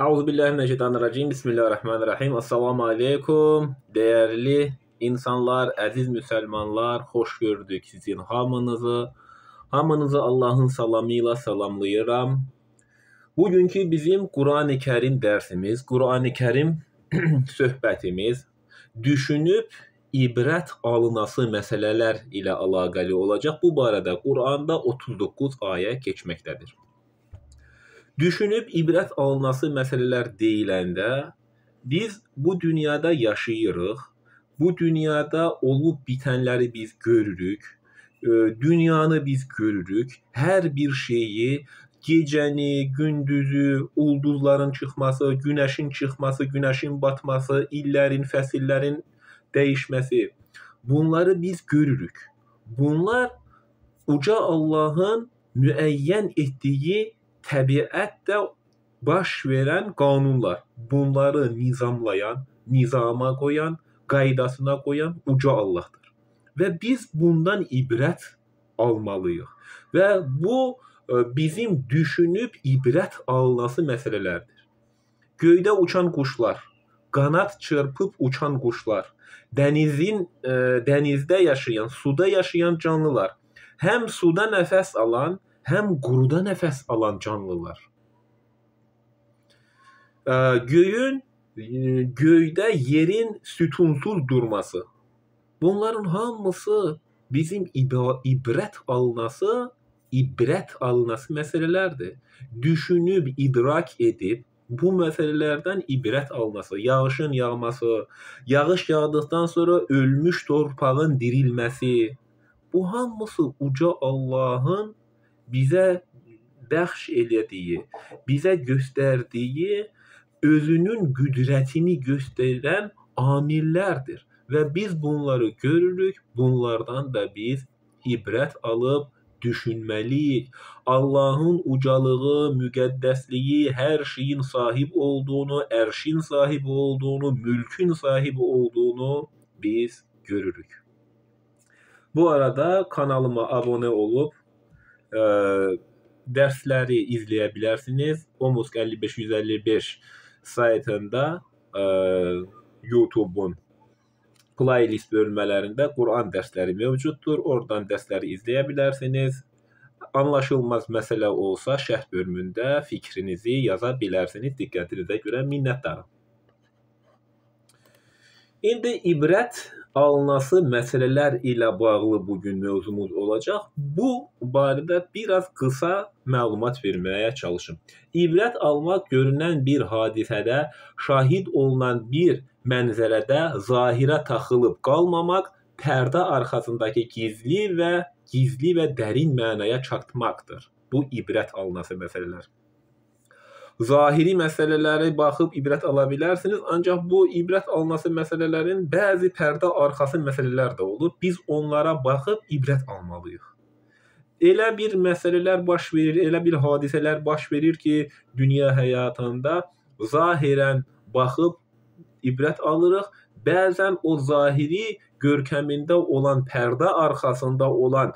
Euzubillahimineşşeytanirracim. Bismillahirrahmanirrahim. Assalamu aleykum. Değerli insanlar, əziz müsəlmanlar, xoş gördük sizin hamınızı. Hamınızı Allahın salamıyla salamlayıram. Bugünkü bizim Qur'an-ı Kerim dərsimiz, Qur'an-ı Kerim söhbətimiz düşünüb ibrət alınası məsələlər ilə əlaqəli olacaq. Bu barədə Qur'anda 39 ayə keçməkdədir. Düşünüb ibrət alınası məsələlər deyiləndə biz bu dünyada yaşayırıq, bu dünyada olub bitənləri biz görürük, dünyanı biz görürük, hər bir şeyi, gecəni, gündüzü, ulduzların çıxması, günəşin çıxması, günəşin batması, illərin, fəsillərin dəyişməsi, bunları biz görürük. Bunlar uca Allahın müəyyən etdiyi təbiətdə baş verən qanunlar, bunları nizamlayan, nizama qoyan, qaydasına qoyan uca Allahdır. Və biz bundan ibrət almalıyıq. Və bu bizim düşünüb ibrət alınası məsələlərdir. Göydə uçan quşlar, qanad çırpıb uçan quşlar, dənizdə yaşayan, suda yaşayan canlılar, həm suda nəfəs alan, həm quruda nəfəs alan canlılar. Göydə yerin sütunsuz durması. Bunların hamısı bizim ibrət alınası məsələlərdir. Düşünüb, idrak edib, bu məsələlərdən ibrət alınası, yağışın yağması, yağış yağdıqdan sonra ölmüş torpağın dirilməsi, bu hamısı uca Allahın bizə bəxş elədiyi, bizə göstərdiyi, özünün qüdrətini göstərən amillərdir. Və biz bunları görürük, bunlardan da biz ibrət alıb düşünməliyik. Allahın ucalığı, müqəddəsliyi, hər şeyin sahib olduğunu, ərşin sahibi olduğunu, mülkün sahibi olduğunu biz görürük. Bu arada kanalıma abunə olub dərsləri izləyə bilərsiniz. Omusk 55-155 saytında YouTube'un playlist bölmələrində Qur'an dərsləri mövcuddur. Oradan dərsləri izləyə bilərsiniz. Anlaşılmaz məsələ olsa şərh bölümündə fikrinizi yaza bilərsiniz. Diqqətinizə görə minnətdarım. İndi ibrət alınası məsələlər ilə bağlı bugün mövzumuz olacaq. Bu barədə biraz qısa məlumat verməyə çalışım. İbrət almaq görünən bir hadisədə, şahid olunan bir mənzərədə zahirə taxılıb qalmamaq, pərdə arxasındakı gizli və dərin mənaya çatmaqdır. Bu ibrət alınası məsələlər. Zahiri məsələləri baxıb ibrət ala bilərsiniz, ancaq bu ibrət alınası məsələlərin bəzi pərdə arxası məsələlər də olur. Biz onlara baxıb ibrət almalıyıq. Elə bir məsələlər baş verir, elə bir hadisələr baş verir ki, dünya həyatında zahirən baxıb ibrət alırıq. Bəzən o zahiri görkəmində olan, pərdə arxasında olan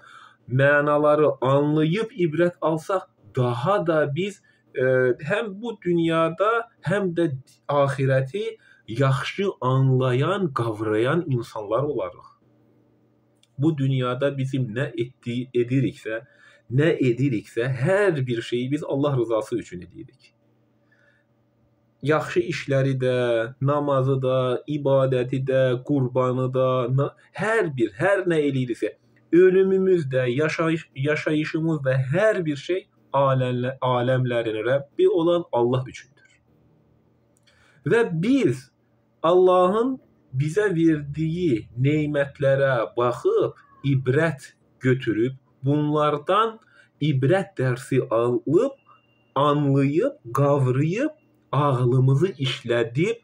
mənaları anlayıb ibrət alsaq, daha da biz həm bu dünyada, həm də axirəti yaxşı anlayan, qavrayan insanlar olarıq. Bu dünyada bizim nə ediriksə, hər bir şeyi biz Allah rızası üçün edirik. Yaxşı işləri də, namazı da, ibadəti də, qurbanı da, hər nə eləyiriksə, ölümümüz də, yaşayışımız da, hər bir şey aləmlərin Rəbbi olan Allah üçündür. Və biz Allahın bizə verdiyi neymətlərə baxıb, ibrət götürüb, bunlardan ibrət dərsi alıb, anlayıb, qavrayıb, ağlımızı işlədib,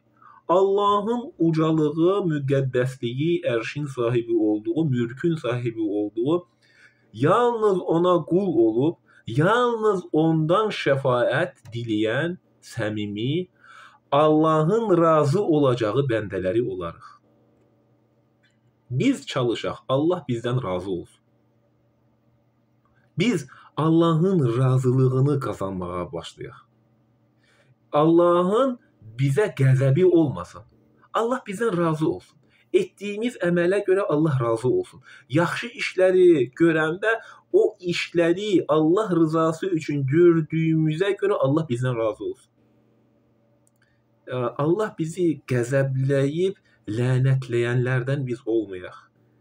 Allahın ucalığı, müqəddəsliyi, ərşin sahibi olduğu, mülkün sahibi olduğu, yalnız ona qul olub, yalnız ondan şəfaət diləyən, səmimi, Allahın razı olacağı bəndələri olarıq. Biz çalışaq, Allah bizdən razı olsun. Biz Allahın razılığını qazanmağa başlayaq. Allahın bizə qəzəbi olmasın. Allah bizdən razı olsun. Etdiyimiz əmələ görə Allah razı olsun. Yaxşı işləri görəndə o işləri Allah rızası üçün gördüyümüzə görə Allah bizdən razı olsun. Allah bizi qəzəbləyib lənətləyənlərdən biz olmayaq.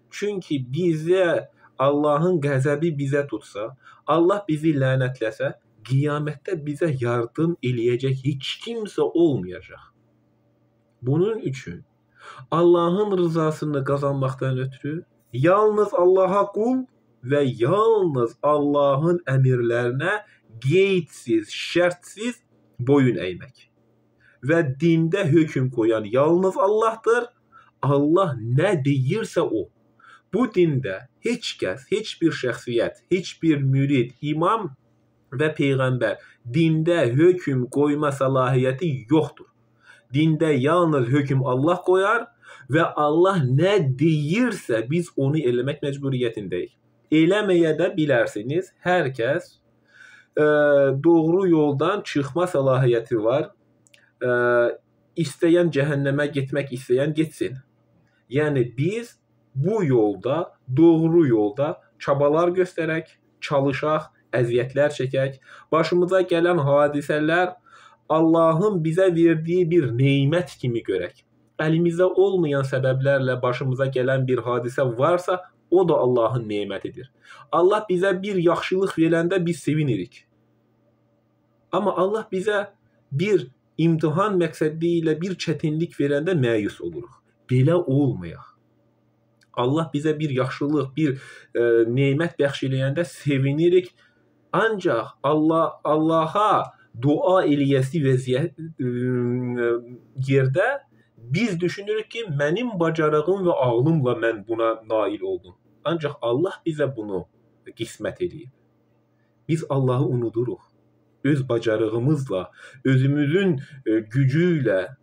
Çünki bizə Allahın qəzəbi bizə tutsa, Allah bizi lənətləsə, qiyamətdə bizə yardım eləyəcək heç kimsə olmayacaq. Bunun üçün Allahın rızasını qazanmaqdan ötürü yalnız Allaha qul və yalnız Allahın əmrlərinə qeydsiz, şərtsiz boyun əymək. Və dində hökm qoyan yalnız Allahdır. Allah nə deyirsə o. Bu dində heç kəs, heç bir şəxsiyyət, heç bir mürid, imam və peyğəmbər dində hökm qoyma səlahiyyəti yoxdur. Dində yalnız hökm Allah qoyar və Allah nə deyirsə biz onu eləmək məcburiyyətindəyik. Eləməyə də bilərsiniz. Hər kəs doğru yoldan çıxma səlahiyyəti var. İstəyən cəhənnəmə getmək istəyən getsin. Yəni biz bu yolda, doğru yolda çabalar göstərək, çalışaq, əziyyətlər çəkək. Başımıza gələn hadisələr Allahın bizə verdiyi bir neymət kimi görək. Əlimizdə olmayan səbəblərlə başımıza gələn bir hadisə varsa, o da Allahın neymətidir. Allah bizə bir yaxşılıq verəndə biz sevinirik. Amma Allah bizə bir imtihan məqsədi ilə bir çətinlik verəndə məyus oluruq. Belə olmayaq. Allah bizə bir yaxşılıq, bir neymət bəxş eləyəndə sevinirik. Ancaq Allaha dua eləyəsi yerdə biz düşünürük ki, mənim bacarığım və ağlımla mən buna nail oldum. Ancaq Allah bizə bunu qismət edib. Biz Allahı unuduruq. Öz bacarığımızla, özümüzün gücü ilə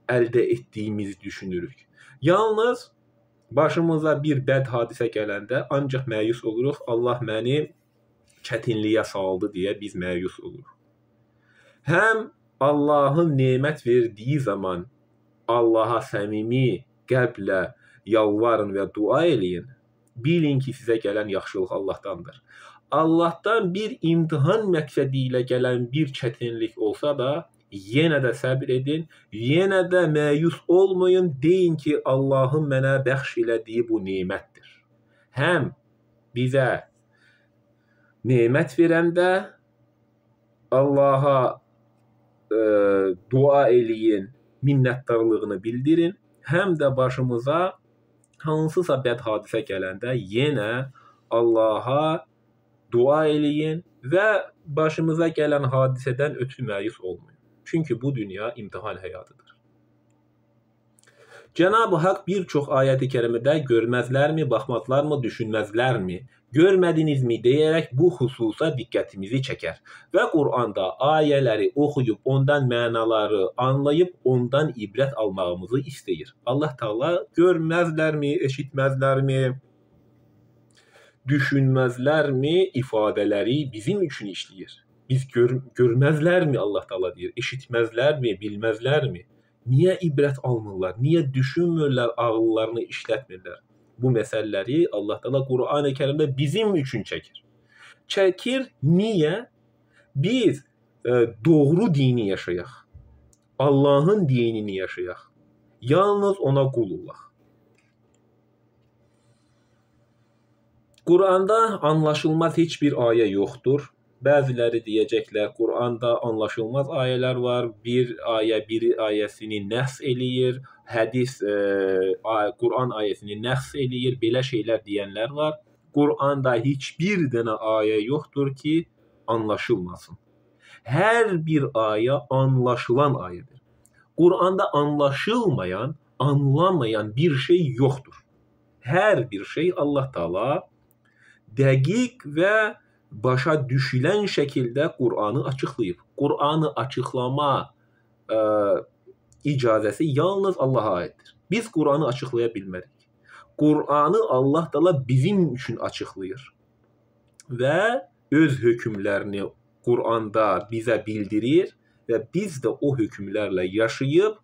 əldə etdiyimizi düşünürük. Yalnız başımıza bir bəd hadisə gələndə ancaq məyus oluruq. Allah məni çətinliyə saldı deyə biz məyus oluruq. Həm Allahın nemət verdiyi zaman Allaha səmimi qəlblə yalvarın və dua eləyin. Bilin ki, sizə gələn yaxşılıq Allahdandır. Allahdan bir imtihan məqsədi ilə gələn bir çətinlik olsa da, yenə də səbr edin, yenə də məyus olmayın, deyin ki, Allahın mənə bəxş elədiyi bu nemətdir. Həm bizə nemət verəndə Allaha dua eləyin, minnətdarlığını bildirin, həm də başımıza hansısa bəd hadisə gələndə yenə Allaha dua eləyin və başımıza gələn hadisədən ötürü məyus olmayın. Çünki bu dünya imtihan həyatıdır. Cenab-ı Hak bir çox ayəti kərimədə görməzlərmi, baxmazlarmı, düşünməzlərmi, görmədinizmi deyərək bu xüsusa diqqətimizi çəkər və Quranda ayələri oxuyub ondan mənaları anlayıb ondan ibrət almağımızı istəyir. Allah Taala görməzlərmi, eşitməzlərmi, düşünməzlərmi ifadələri bizim üçün işləyir. Biz görməzlərmi Allah Taala deyir, eşitməzlərmi, bilməzlərmi? Niyə ibrət almırlar? Niyə düşünmürlər, ağıllarını işlətmirlər? Bu məsələləri Allah Taala Qur'an-ı Kərimdə bizim üçün çəkir. Çəkir niyə? Biz doğru dini yaşayaq. Allahın dinini yaşayaq. Yalnız ona qul olaq. Qur'anda anlaşılmaz heç bir ayə yoxdur. Bəziləri deyəcəklər, Qur'anda anlaşılmaz ayələr var. Bir ayə bir ayəsini nəqs eləyir. Hədis Qur'an ayəsini nəqs eləyir. Belə şeylər deyənlər var. Qur'anda heç bir dənə ayə yoxdur ki, anlaşılmasın. Hər bir ayə anlaşılan ayədir. Qur'anda anlaşılmayan, anlamayan bir şey yoxdur. Hər bir şey Allah Taala dəqiq və başa düşülən şəkildə Qur'anı açıqlayıb. Qur'anı açıqlama icazəsi yalnız Allaha aiddir. Biz Qur'anı açıqlaya bilmərik. Qur'anı Allah Taala bizim üçün açıqlayır və öz hökmlərini Qur'anda bizə bildirir və biz də o hökmlərlə yaşayıb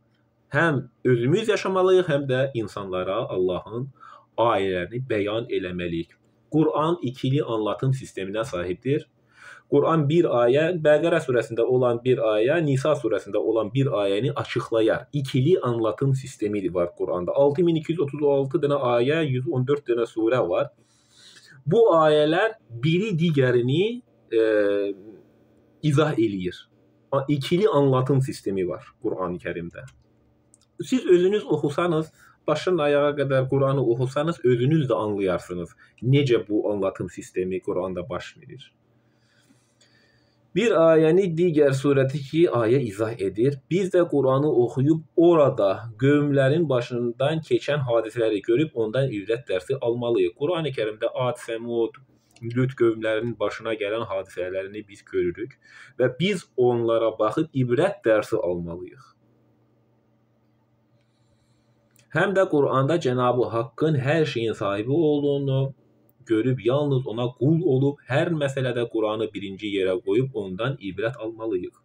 həm özümüz yaşamalıyıq, həm də insanlara Allahın ayələrini bəyan eləməliyik. Quran ikili anlatım sisteminə sahibdir. Quran bir ayə, Bəqərə surəsində olan bir ayə, Nisa surəsində olan bir ayəni açıqlayar. İkili anlatım sistemi var Quranda. 6236 dənə ayə, 114 dənə surə var. Bu ayələr biri digərini izah eləyir. İkili anlatım sistemi var Quran-ı Kərimdə. Siz özünüz oxusanız, başdan ayağa qədər Quranı oxusanız, özünüz də anlayarsınız necə bu anlatım sistemi Quranda baş verir. Bir ayəni digər surədəki ayə izah edir. Biz də Quranı oxuyub orada qövmlərin başından keçən hadisələri görüb ondan ibrət dərsi almalıyıq. Quran-ı Kərimdə Ad, Səmud, Lüt qövmlərinin başına gələn hadisələrini biz görürük və biz onlara baxıb ibrət dərsi almalıyıq. Həm də Quranda Cənab-ı Haqqın hər şeyin sahibi olduğunu görüb yalnız ona qul olub, hər məsələdə Quranı birinci yerə qoyub ondan ibrət almalıyıq.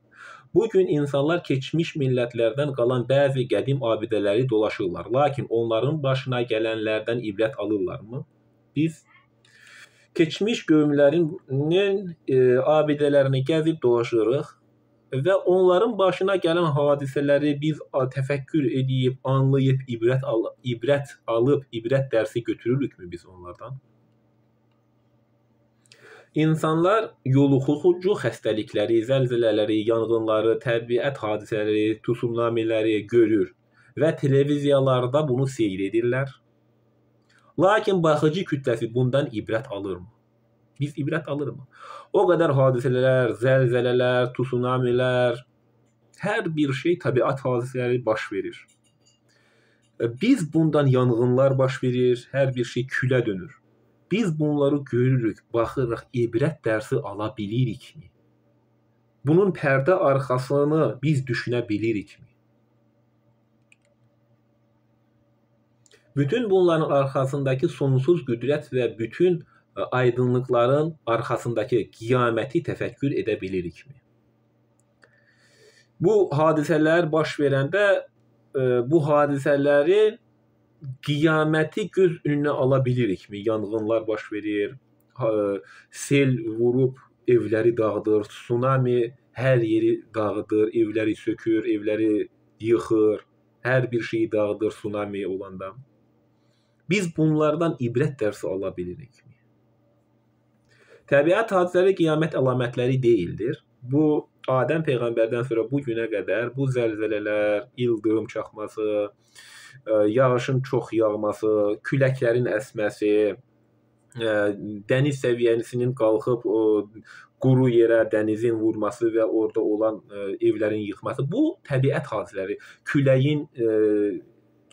Bugün insanlar keçmiş millətlərdən qalan bəzi qədim abidələri dolaşırlar, lakin onların başına gələnlərdən ibrət alırlarmı? Biz keçmiş qövmlərin abidələrini gəzib dolaşırıq və onların başına gələn hadisələri biz təfəkkür edib, anlayıb, ibrət alıb, ibrət dərsi götürürükmü biz onlardan? İnsanlar yoluxucu xəstəlikləri, zəlzələləri, yanğınları, təbiət hadisələri, tsunamiləri görür və televiziyalarda bunu seyr edirlər. Lakin baxıcı kütləsi bundan ibrət alırmı? Biz ibrət alırmı? O qədər hadisələr, zəlzələlər, tsunamilər, hər bir şey təbiət hadisələri baş verir. Biz bundan yanğınlar baş verir, hər bir şey külə dönür. Biz bunları görürük, baxırıq, ibrət dərsi ala bilirikmi? Bunun pərdə arxasını biz düşünə bilirikmi? Bütün bunların arxasındakı sonsuz qüdrət və bütün aydınlıqların arxasındakı qiyaməti təfəkkür edə bilirikmi? Bu hadisələr baş verəndə bu hadisələrin qiyaməti göz önünə ala bilirikmi? Yanğınlar baş verir, sel vurub evləri dağıdır, tsunami hər yeri dağıdır, evləri sökür, evləri yıxır, hər bir şeyi dağıdır tsunami olanda. Biz bunlardan ibrət dərsi ala bilirikmi? Təbiət hadisələri qiyamət əlamətləri deyildir. Bu, Adəm Peyğəmbərdən sonra bu günə qədər bu zəlzələlər, ildırım çaxması, yağışın çox yağması, küləklərin əsməsi, dəniz səviyyəsinin qalxıb quru yerə dənizin vurması və orada olan evlərin yıxması, bu təbiət hadisələri, küləyin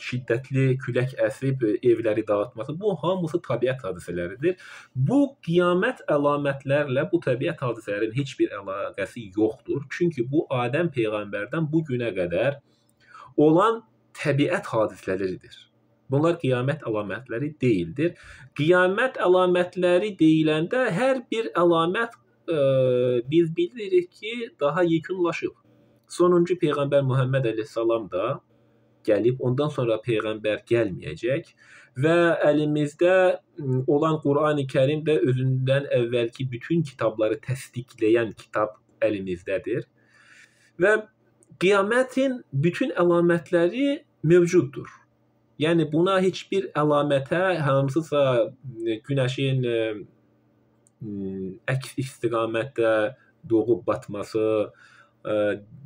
şiddətli külək əsib evləri dağıtması, bu hamısı təbiət hadisələridir. Bu qiyamət əlamətlərlə bu təbiət hadisələrinin heç bir əlaqəsi yoxdur. Çünki bu Adəm Peyğəmbərdən bu günə qədər olan təbiət hadisələridir. Bunlar qiyamət əlamətləri deyildir. Qiyamət əlamətləri deyiləndə hər bir əlamət biz bilirik ki, daha yekunlaşıb. Sonuncu Peyğəmbər Muhammed əleyhissalam da gəlib, ondan sonra Peyğəmbər gəlməyəcək və əlimizdə olan Quran-ı Kərim də özündən əvvəlki bütün kitabları təsdiqləyən kitab əlimizdədir və qiyamətin bütün əlamətləri mövcuddur. Yəni buna heç bir əlamətə, hansısa günəşin əks istiqamətdə doğub batması,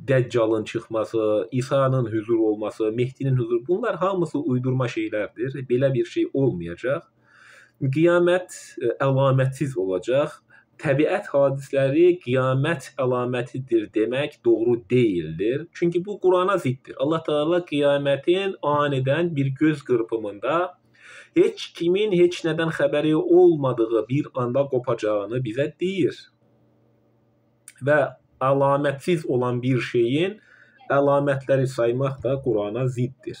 Dəccalın çıxması, İsa'nın hüzur olması, Mehdinin hüzur, bunlar hamısı uydurma şeylərdir. Belə bir şey olmayacaq. Qiyamət əlamətsiz olacaq. Təbiət hadisələri qiyamət əlamətidir demək doğru deyildir. Çünki bu Qurana ziddir. Allah Teala qiyamətin anidən bir göz qırpımında heç kimin heç nədən xəbəri olmadığı bir anda qopacağını bizə deyir. Və əlamətsiz olan bir şeyin əlamətləri saymaq da Qurana ziddir.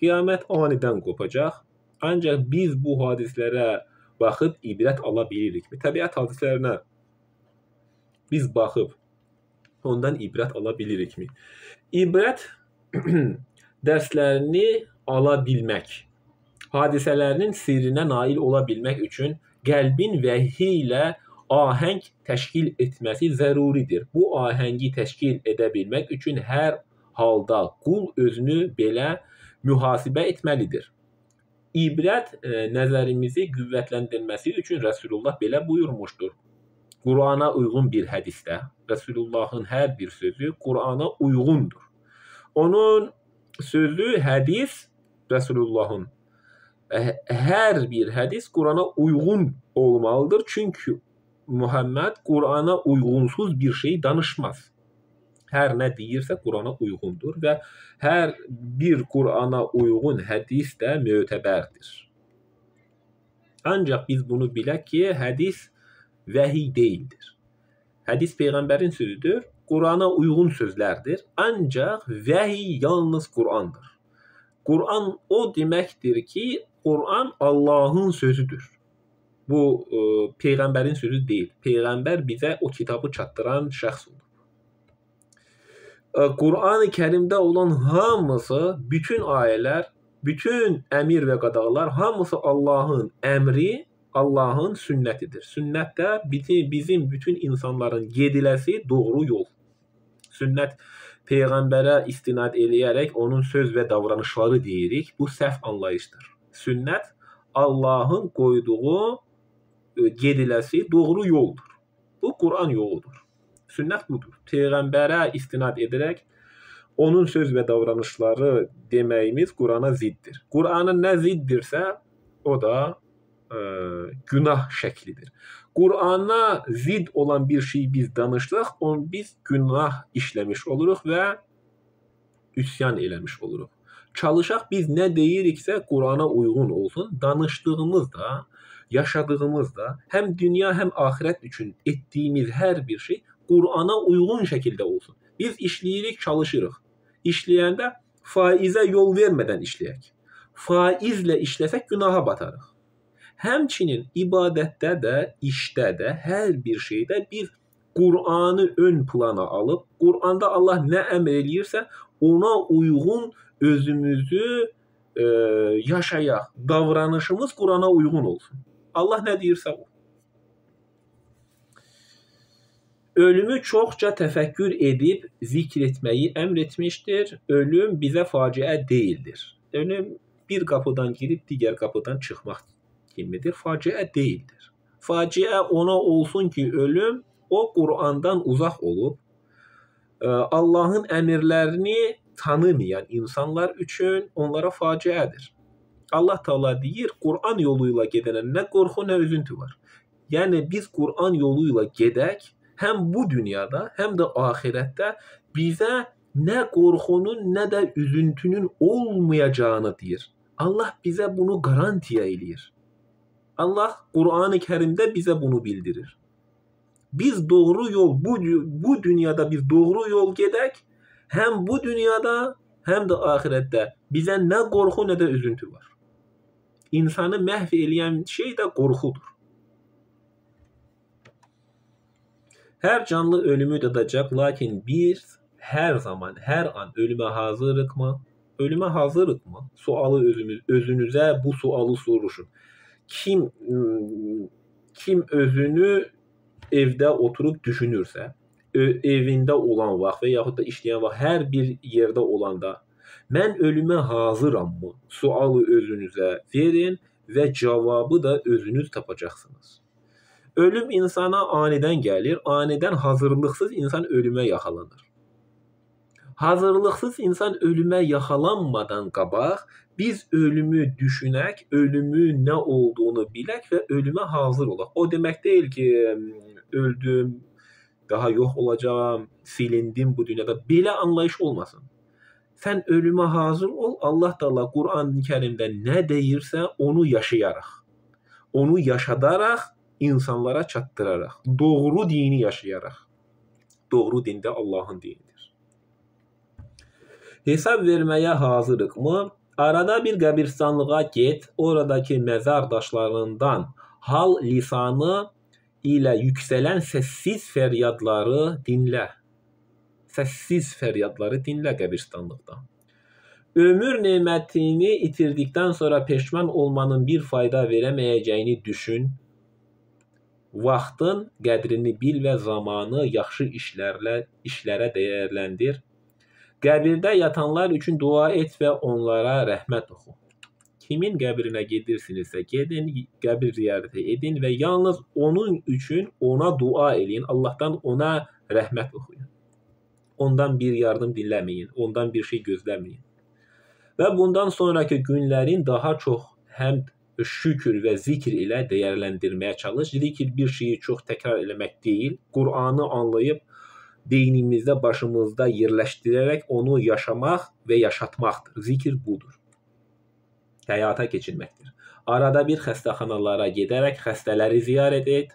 Qiyamət anidən qopacaq. Ancaq biz bu hadisələrə baxıb ibrət ala bilirikmi? Təbiət hadisələrinə biz baxıb ondan ibrət ala bilirikmi? İbrət dərslərini ala bilmək, hadisələrinin sirrinə nail ola bilmək üçün qəlbin vəhi ilə ahəng təşkil etməsi zəruridir. Bu ahəngi təşkil edə bilmək üçün hər halda qul özünü belə mühasibə etməlidir. İbrət nəzərimizi qüvvətləndirməsi üçün Rəsulullah belə buyurmuşdur. Qurana uyğun bir hədisdə Rəsulullahın hər bir sözü Qurana uyğundur. Onun sözü hədis Rəsulullahın hər bir hədis Qurana uyğun olmalıdır. Çünki Muhammed Qurana uyğunsuz bir şey danışmaz. Hər nə deyirsə Qurana uyğundur və hər bir Qurana uyğun hədis də mötəbərdir. Ancaq biz bunu bilək ki, hədis vəhiy deyildir. Hədis Peyğəmbərin sözüdür, Qurana uyğun sözlərdir. Ancaq vəhiy yalnız Qurandır. Quran o deməkdir ki, Quran Allahın sözüdür. Bu Peyğəmbərin sözü deyil. Peyğəmbər bizə o kitabı çatdıran şəxs olur. Quran-ı Kərimdə olan hamısı, bütün ayələr, bütün əmir və qadağalar hamısı Allahın əmri, Allahın sünnətidir. Sünnət də bizim bütün insanların gediləsi doğru yol. Sünnət Peyğəmbərə istinad eləyərək onun söz və davranışları deyirik. Bu səhv anlayışdır. Sünnət Allahın qoyduğu gediləsi doğru yoldur. Bu Quran yoludur. Sünnət budur. Peyğəmbərə istinad edərək onun söz və davranışları deməyimiz Qurana ziddir. Qurana nə ziddirsə, o da günah şəklidir. Qurana zid olan bir şey biz danışsaq, biz günah işləmiş oluruq və üsyan eləmiş oluruq. Çalışaq biz nə deyiriksə Qurana uyğun olsun. Danışdığımız da, yaşadığımız da, həm dünya, həm axirət üçün etdiyimiz hər bir şey Qurana uyğun şəkildə olsun. Biz işləyirik, çalışırıq. İşləyəndə faizə yol vermədən işləyək. Faizlə işləsək günaha batarıq. Həmçinin ibadətdə də, işdə də, hər bir şeydə biz Qur'anı ön plana alıb, Qur'anda Allah nə əmr eləyirsə, ona uyğun özümüzü yaşayaq. Davranışımız Qur'ana uyğun olsun. Allah nə deyirsə o. Ölümü çoxca təfəkkür edib zikr etməyi əmr etmişdir. Ölüm bizə faciə deyildir. Ölüm bir qapıdan girib digər qapıdan çıxmaq kimidir. Faciə deyildir. Faciə ona olsun ki, ölüm o Qur'andan uzaq olub, Allahın əmrlərini tanımayan insanlar üçün onlara faciədir. Allah Taala deyir, Qur'an yolu ilə gedənə nə qorxu, nə üzüntü var. Yəni biz Qur'an yolu ilə gedək, həm bu dünyada, həm də axirətdə bizə nə qorxunun, nə də üzüntünün olmayacağını deyir. Allah bizə bunu garantiya eləyir. Allah Qur'an-ı Kərimdə bizə bunu bildirir. Biz doğru yol, bu dünyada biz doğru yol gedək, həm bu dünyada, həm də axirətdə bizə nə qorxu, nə də üzüntü var. İnsanı məhv eləyən şey də qorxudur. Hər canlı ölümü dadacaq, lakin biz hər zaman, hər an ölümə hazırıqmı? Ölümə hazırıqmı? Sualı özünüzə bu sualı soruşun. Kim özünü evdə oturub düşünürsə, evində olan vaxt və yaxud da işləyən vaxt hər bir yerdə olanda mən ölümə hazırammı? Sualı özünüzə verin və cavabı da özünüz tapacaqsınız. Ölüm insana anidən gəlir, anidən hazırlıqsız insan ölümə yaxalanır. Hazırlıqsız insan ölümə yaxalanmadan qabaq biz ölümü düşünək, ölümün nə olduğunu bilək və ölümə hazır olaq. O demək deyil ki, öldüm, daha yox olacağam, silindim bu dünyada. Belə anlayış olmasın. Sən ölümə hazır ol, Allah Taala Qur'an-ı Kərimdə nə deyirsə onu yaşayaraq, onu yaşadaraq insanlara çatdıraraq, doğru dini yaşayaraq. Doğru din də Allahın dinidir. Hesab verməyə hazırıqmı? Arada bir qəbirstanlığa get, oradakı məzar daşlarından hal lisanı ilə yüksələn səssiz fəryadları dinlə. səssiz fəryadları dinlə qəbirstanlıqda. Ömür nemətini itirdikdən sonra peşman olmanın bir fayda verəməyəcəyini düşün. Vaxtın qədrini bil və zamanı yaxşı işlərə dəyərləndir. Qəbirdə yatanlar üçün dua et və onlara rəhmət oxu. Kimin qəbrinə gedirsinizsə gedin, qəbir ziyarəti edin və yalnız onun üçün ona dua eləyin. Allahdan ona rəhmət oxuyun. Ondan bir yardım dinləməyin, ondan bir şey gözləməyin. Və bundan sonraki günlərin daha çox həmd, şükür və zikr ilə dəyərləndirməyə çalış. Zikr bir şeyi çox təkrar eləmək deyil, Qur'anı anlayıb beynimizdə, başımızda yerləşdirərək onu yaşamaq və yaşatmaqdır. Zikr budur. Həyata keçirməkdir. Arada bir xəstəxanalara gedərək xəstələri ziyarət et.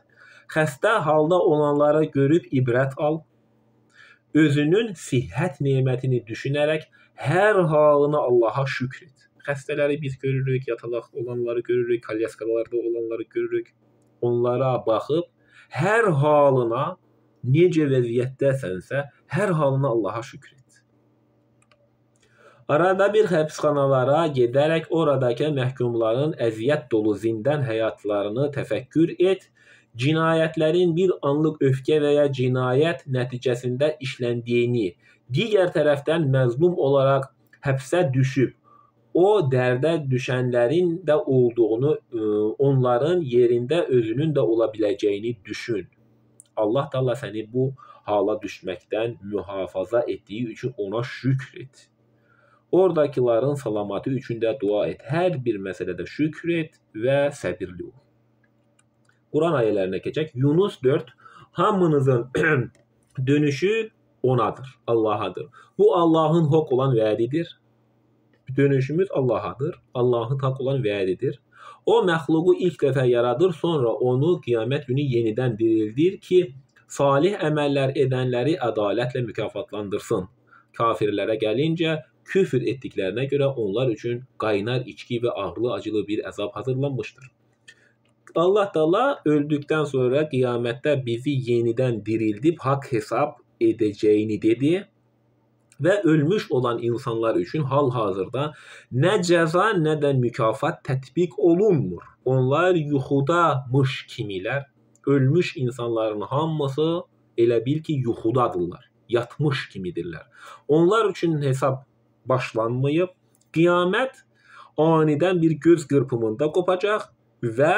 Xəstə halda olanları görüb ibrət al. Özünün sihhət nemətini düşünərək hər halına Allaha şükr et. Xəstələri biz görürük, yatalaq olanları görürük, kalyaskalarda olanları görürük. Onlara baxıb hər halına necə vəziyyətdəsənsə, hər halına Allaha şükr et. Arada bir həbsxanalara gedərək oradakı məhkumların əziyyət dolu zindan həyatlarını təfəkkür et. Cinayətlərin bir anlıq öfkə və ya cinayət nəticəsində işləndiyini, digər tərəfdən məzlum olaraq həbsə düşüb, o dərdə düşənlərin də olduğunu, onların yerində özünün də ola biləcəyini düşün. Allah Taala səni bu hala düşməkdən mühafaza etdiyi üçün ona şükr et. Oradakilərin salamatı üçün də dua et. Hər bir məsələdə şükr et və səbirli ol. Quran ayələrinə keçək. Yunus 4. Hamınızın dönüşü onadır, Allahadır. Bu Allahın haqq olan vədidir. Dönüşümüz Allahadır. Allahın haqq olan vədidir. O məxluqu ilk dəfə yaradır, sonra onu qiyamət günü yenidən dirildir ki, salih əməllər edənləri ədalətlə mükafatlandırsın. Kafirlərə gəlincə, küfr etdiklərinə görə onlar üçün qaynar içki və ağrılı-acılı bir əzab hazırlanmışdır. Allah Taala öldükdən sonra qiyamətdə bizi yenidən dirildib haqq hesab edəcəyini dedi və ölmüş olan insanlar üçün hal-hazırda nə cəza, nə də mükafat tətbiq olunmur. Onlar yuxudamış kimilər, ölmüş insanların hamısı elə bil ki, yuxudadırlar, yatmış kimidirlər. Onlar üçün hesab başlanmayıb, qiyamət anidən bir göz qırpımında qopacaq və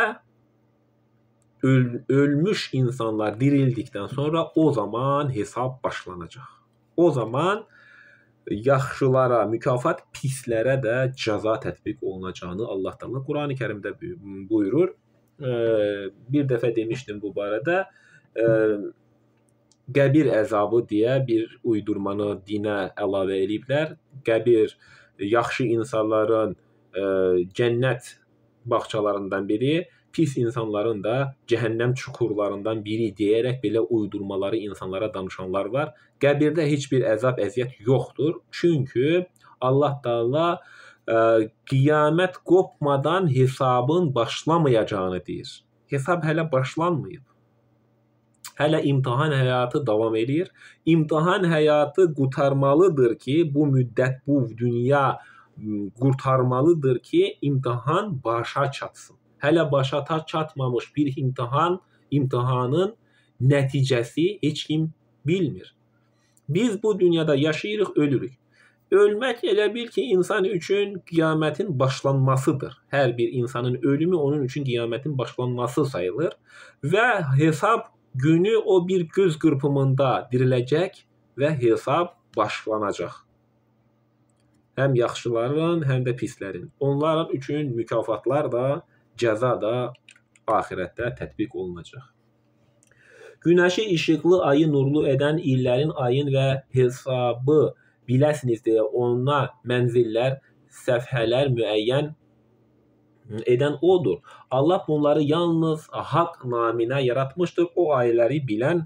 ölmüş insanlar dirildikdən sonra o zaman hesab başlanacaq. O zaman yaxşılara mükafat, pislərə də cəza tətbiq olunacağını Allah Taala Qurani Kərimdə buyurur. Bir dəfə demişdim bu barədə. Qəbir əzabı deyə bir uydurmanı dinə əlavə ediblər. Qəbir yaxşı insanların cənnət bağçalarından biri, pis insanların da cəhənnəm çukurlarından biri deyərək belə uydurmaları insanlara danışanlar var. Qəbirdə heç bir əzab, əziyyət yoxdur. Çünki Allah Taala qiyamət qopmadan hesabın başlamayacağını deyir. Hesab hələ başlanmayıb. Hələ imtahan həyatı davam edir. İmtahan həyatı qurtarmalıdır ki, bu müddət, bu dünya qurtarmalıdır ki, imtahan başa çatsın. Hələ başa çatmamış bir imtahanın nəticəsi heç kim bilmir. Biz bu dünyada yaşayırıq, ölürük. Ölmək elə bil ki, insan üçün qiyamətin başlanmasıdır. Hər bir insanın ölümü onun üçün qiyamətin başlanması sayılır və hesab günü o bir göz qırpımında diriləcək və hesab başlanacaq. Həm yaxşıların, həm də pislərin. Onların üçün mükafatlar da, cəza da axirətdə tətbiq olunacaq. Günəşi işıqlı, ayı nurlu edən, illərin, ayın və hesabı biləsiniz deyə ona mənzillər, səfhələr müəyyən edən odur. Allah bunları yalnız haqq naminə yaratmışdır. O ayələri bilən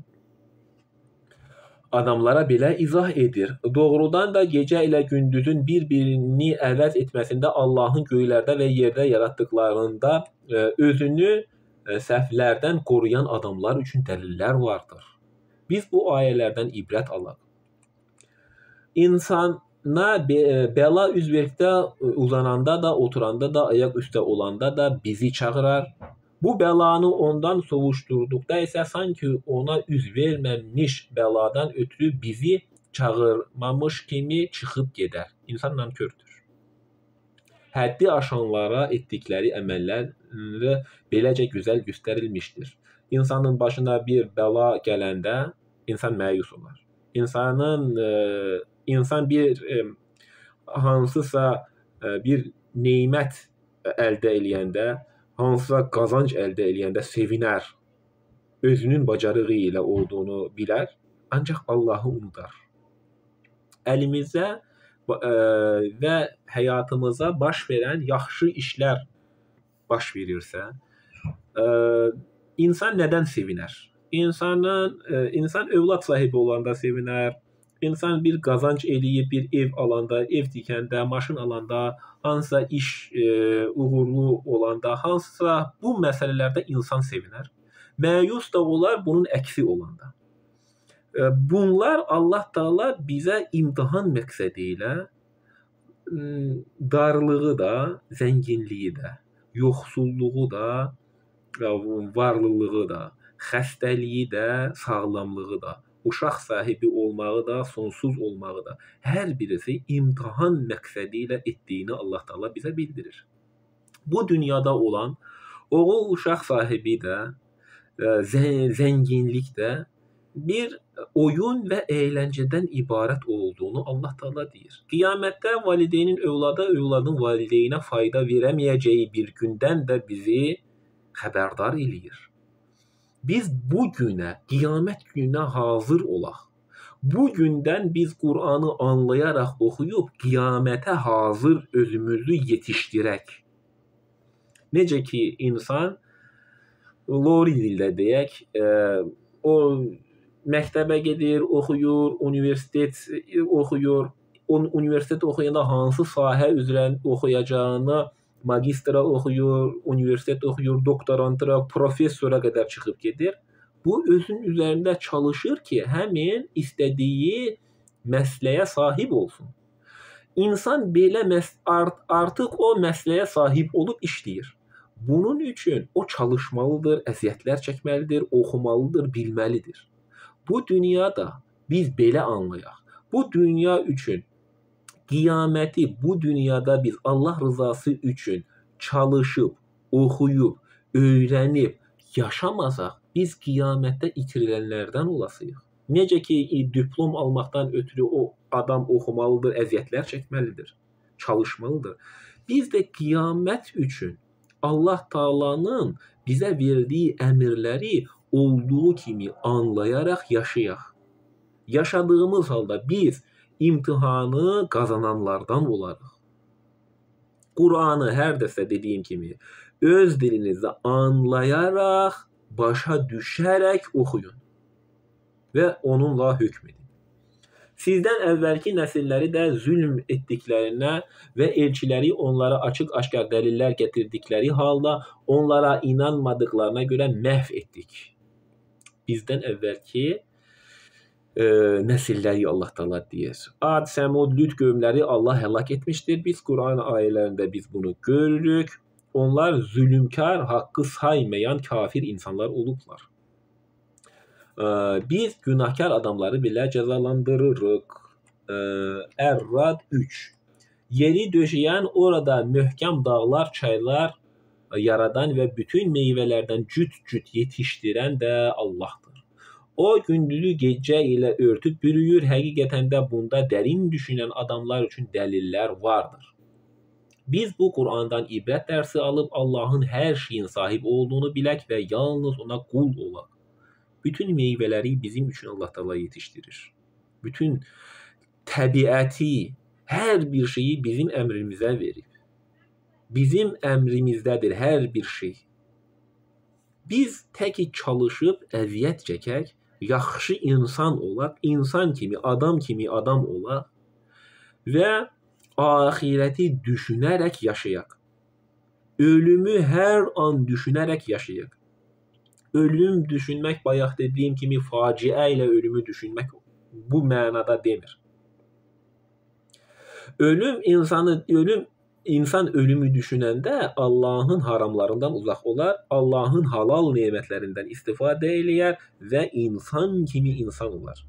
adamlara belə izah edir. Doğrudan da gecə ilə gündüzün bir-birini əvəz etməsində Allahın göylərdə və yerdə yaratdıqlarında özünü səhvlərdən qoruyan adamlar üçün dəlillər vardır. Biz bu ayələrdən ibrət alaq. insana bəla üz verdikdə uzananda da, oturanda da, ayaq üstə olanda da bizi çağırar. Bu bəlanı ondan sovuşdurduqda isə sanki ona üz verməmiş bəladan ötürü bizi çağırmamış kimi çıxıb gedər. İnsan nankördür. Həddi aşanlara etdikləri əməlləri beləcə gözəl göstərilmişdir. İnsanın başına bir bəla gələndə insan məyus olar. İnsan bir hansısa bir nemət əldə eləyəndə, hansısa qazanc əldə eləyəndə sevinər. Özünün bacarığı ilə olduğunu bilər, ancaq Allahı unudar. Əlimizə və həyatımıza baş verən yaxşı işlər baş verirsə, insan nədən sevinər? İnsan övlad sahibi olanda sevinər. İnsan bir qazanc eləyib, bir ev alanda, ev tikəndə, maşın alanda, hansısa iş uğurlu olanda, hansısa bu məsələlərdə insan sevinər. Məyus da olar bunun əksi olanda. Bunlar Allah Taala bizə imtahan məqsədi ilə darlığı da, zənginliyi də, yoxsulluğu da, varlılığı da, xəstəliyi də, sağlamlığı da, uşaq sahibi olmağı da, sonsuz olmağı da, hər birisi imtahan məqsədi ilə etdiyini Allah Taala bizə bildirir. Bu dünyada olan oğul uşaq sahibi də, zənginlik də bir oyun və əyləncədən ibarət olduğunu Allah Taala deyir. Qiyamətdə valideynin övlada, övladın valideynə fayda verəməyəcəyi bir gündən də bizi xəbərdar eləyir. Biz bu günə, qiyamət gününə hazır olaq. Bu gündən biz Qur'anı anlayaraq oxuyub qiyamətə hazır özümüzü yetişdirək. Necə ki insan Lori dildə deyək, o məktəbə gedir, oxuyur, universitet oxuyur. Universitet oxuyanda hansı sahə üzrə oxuyacağını magistra oxuyur, universitet oxuyur, doktorantura, professora qədər çıxıb gedir. Bu özün üzərində çalışır ki, həmin istədiyi məsləyə sahib olsun. İnsan belə artıq o məsləyə sahib olub işləyir. Bunun üçün o çalışmalıdır, əziyyətlər çəkməlidir, oxumalıdır, bilməlidir. Bu dünyada biz belə anlayaq. Bu dünya üçün qiyaməti bu dünyada biz Allah rızası üçün çalışıb, oxuyub, öyrənib yaşamasaq, biz qiyamətdə itirilənlərdən olasıyıq. Necə ki diplom almaqdan ötürü o adam oxumalıdır, əziyyətlər çəkməlidir, çalışmalıdır. Biz də qiyamət üçün Allah Taala'nın bizə verdiyi əmrləri olduğu kimi anlayaraq yaşayaq. Yaşadığımız halda biz imtihanı qazananlardan olarıq. Qur'anı hər dəfə dediyim kimi öz dilinizdə anlayaraq, başa düşərək oxuyun və onunla hökm edin. Sizdən əvvəlki nəsilləri də zülm etdiklərinə və elçiləri onlara açıq-aşkar dəlillər gətirdikləri halda onlara inanmadıqlarına görə məhv etdik. Bizdən əvvəlki nəsilləri Allah Taala deyir. Ad, Səmud, Lüt qövmləri Allah həlak etmişdir. Biz Quran ayələrində biz bunu görürük. Onlar zülmkar, haqqı saymayan kafir insanlar olublar. Biz günahkar adamları belə cəzalandırırıq. Ər-Rad 3. Yeri döşəyən, orada möhkəm dağlar, çaylar yaradan və bütün meyvələrdən cüt-cüt yetişdirən də Allahdır. O gündüzü gecə ilə örtüb bürüyür. Həqiqətən də bunda dərin düşünən adamlar üçün dəlillər vardır. Biz bu Qur'andan ibrət dərsi alıb Allahın hər şeyin sahib olduğunu bilək və yalnız ona qul olaq. Bütün meyvələri bizim üçün Allah Taala yetişdirir. Bütün təbiəti, hər bir şeyi bizim əmrimizə verib. Bizim əmrimizdədir hər bir şey. Biz təki çalışıb əziyyət çəkək, yaxşı insan olaq, insan kimi, adam olaq və axirəti düşünərək yaşayaq. Ölümü hər an düşünərək yaşayaq. Ölüm düşünmək, bayaq dediyim kimi faciə ilə ölümü düşünmək bu mənada demir. İnsan ölümü düşünəndə Allahın haramlarından uzaq olar, Allahın halal nemətlərindən istifadə eləyər və insan kimi insan olar.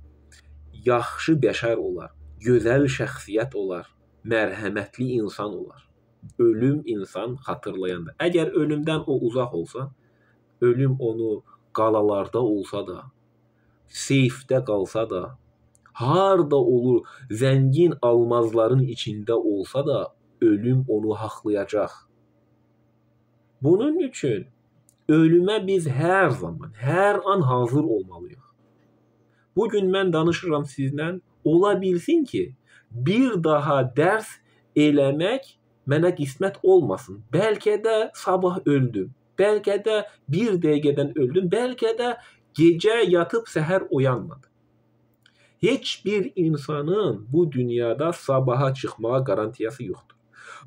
Yaxşı bəşər olar, gözəl şəxsiyyət olar, mərhəmətli insan olar. Ölüm insan xatırlayanda. Əgər ölümdən o uzaq olsa, ölüm onu qalalarda olsa da, seyfdə qalsa da, harda olur, zəngin almazların içində olsa da, ölüm onu haqlayacaq. Bunun üçün ölümə biz hər zaman, hər an hazır olmalıyıq. Bugün mən danışıram sizlə, ola bilsin ki, bir daha dərs eləmək mənə qismət olmasın. Bəlkə də sabah öldüm, bəlkə də bir dəqiqədən öldüm, bəlkə də gecə yatıb səhər oyanmadım. Heç bir insanın bu dünyada sabaha çıxmağa qarantiyası yoxdur.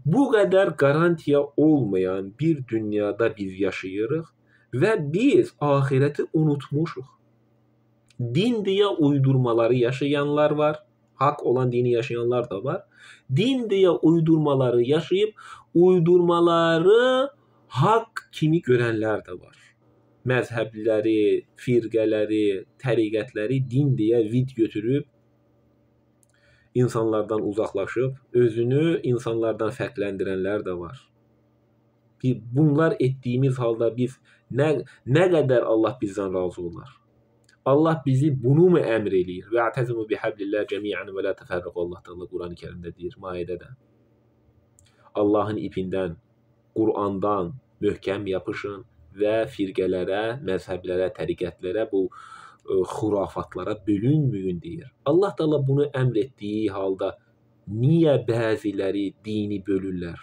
Bu qədər qarantiya olmayan bir dünyada biz yaşayırıq və biz ahireti unutmuşuq. Din deyə uydurmaları yaşayanlar var, haqq olan dini yaşayanlar da var. Din deyə uydurmaları yaşayıb, uydurmaları haqq kimi görənlər də var. Məzhəbləri, firqələri, təriqətləri din deyə vid götürüb, insanlardan uzaqlaşıb, özünü insanlardan fərqləndirənlər də var. Bunlar etdiyimiz halda biz nə qədər Allah bizdən razı olar? Allah bizi bunu mu əmr eləyir? Və ətəzimu bihablillah cəmiən və la təfərrəqu. Allah da Qurani Kərimdə deyir, Maidədə. Allahın ipindən, Qurandan möhkəm yapışın və firqələrə, məzhəblərə, təriqətlərə, bu xurafatlara bölünməyin deyir. Allah da bunu əmr etdiyi halda niyə bəziləri dini bölürlər?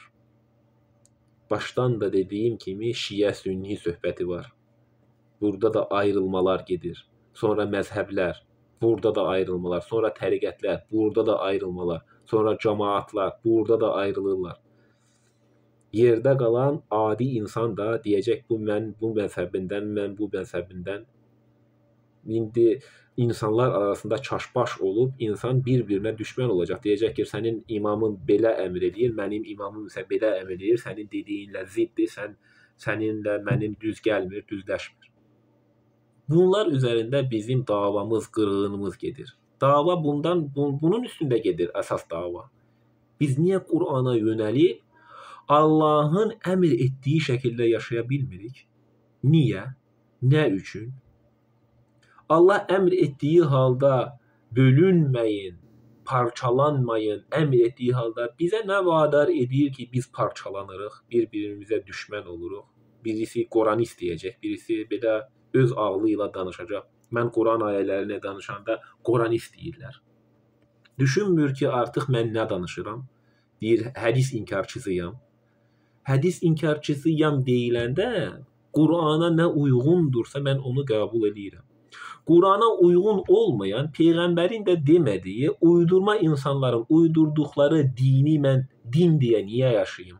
Başdan da dediyim kimi Şiə-Sünni söhbəti var. Burada da ayrılmalar gedir. Sonra məzhəblər, burada da ayrılmalar. Sonra təriqətlər, burada da ayrılmalar. Sonra cəmaatlar, burada da ayrılırlar. Yerdə qalan adi insan da deyəcək, mən bu məzhəbindən, mən bu məzhəbindən. İndi insanlar arasında çaşbaş olub, insan bir-birinə düşmən olacaq. Deyəcək ki, sənin imamın belə əmr edir, mənim imamım isə belə əmr edir, sənin dediyinlə ziddir, səninlə mənim düz gəlmir, düzləşmir. Bunlar üzərində bizim davamız, qırğınımız gedir. Dava bunun üstündə gedir, əsas dava. Biz niyə Qur'ana yönəlib Allahın əmr etdiyi şəkildə yaşaya bilmirik? Niyə? Nə üçün? Allah əmr etdiyi halda bölünməyin, parçalanmayın, əmr etdiyi halda bizə nə vadar edir ki, biz parçalanırıq, bir-birimizə düşmən oluruq. Birisi Quranist deyəcək, birisi belə öz ağlı ilə danışacaq. Mən Quran ayələrini danışanda Quranist deyirlər. Düşünmür ki, artıq mən nə danışıram? Deyir, hədis inkarçısıyam. Hədis inkarçısıyam deyiləndə Qurana nə uyğundursa mən onu qəbul edirəm. Qurana uyğun olmayan, Peyğəmbərin də demədiyi, uydurma insanların uydurduqları dini mən din deyə niyə yaşayım?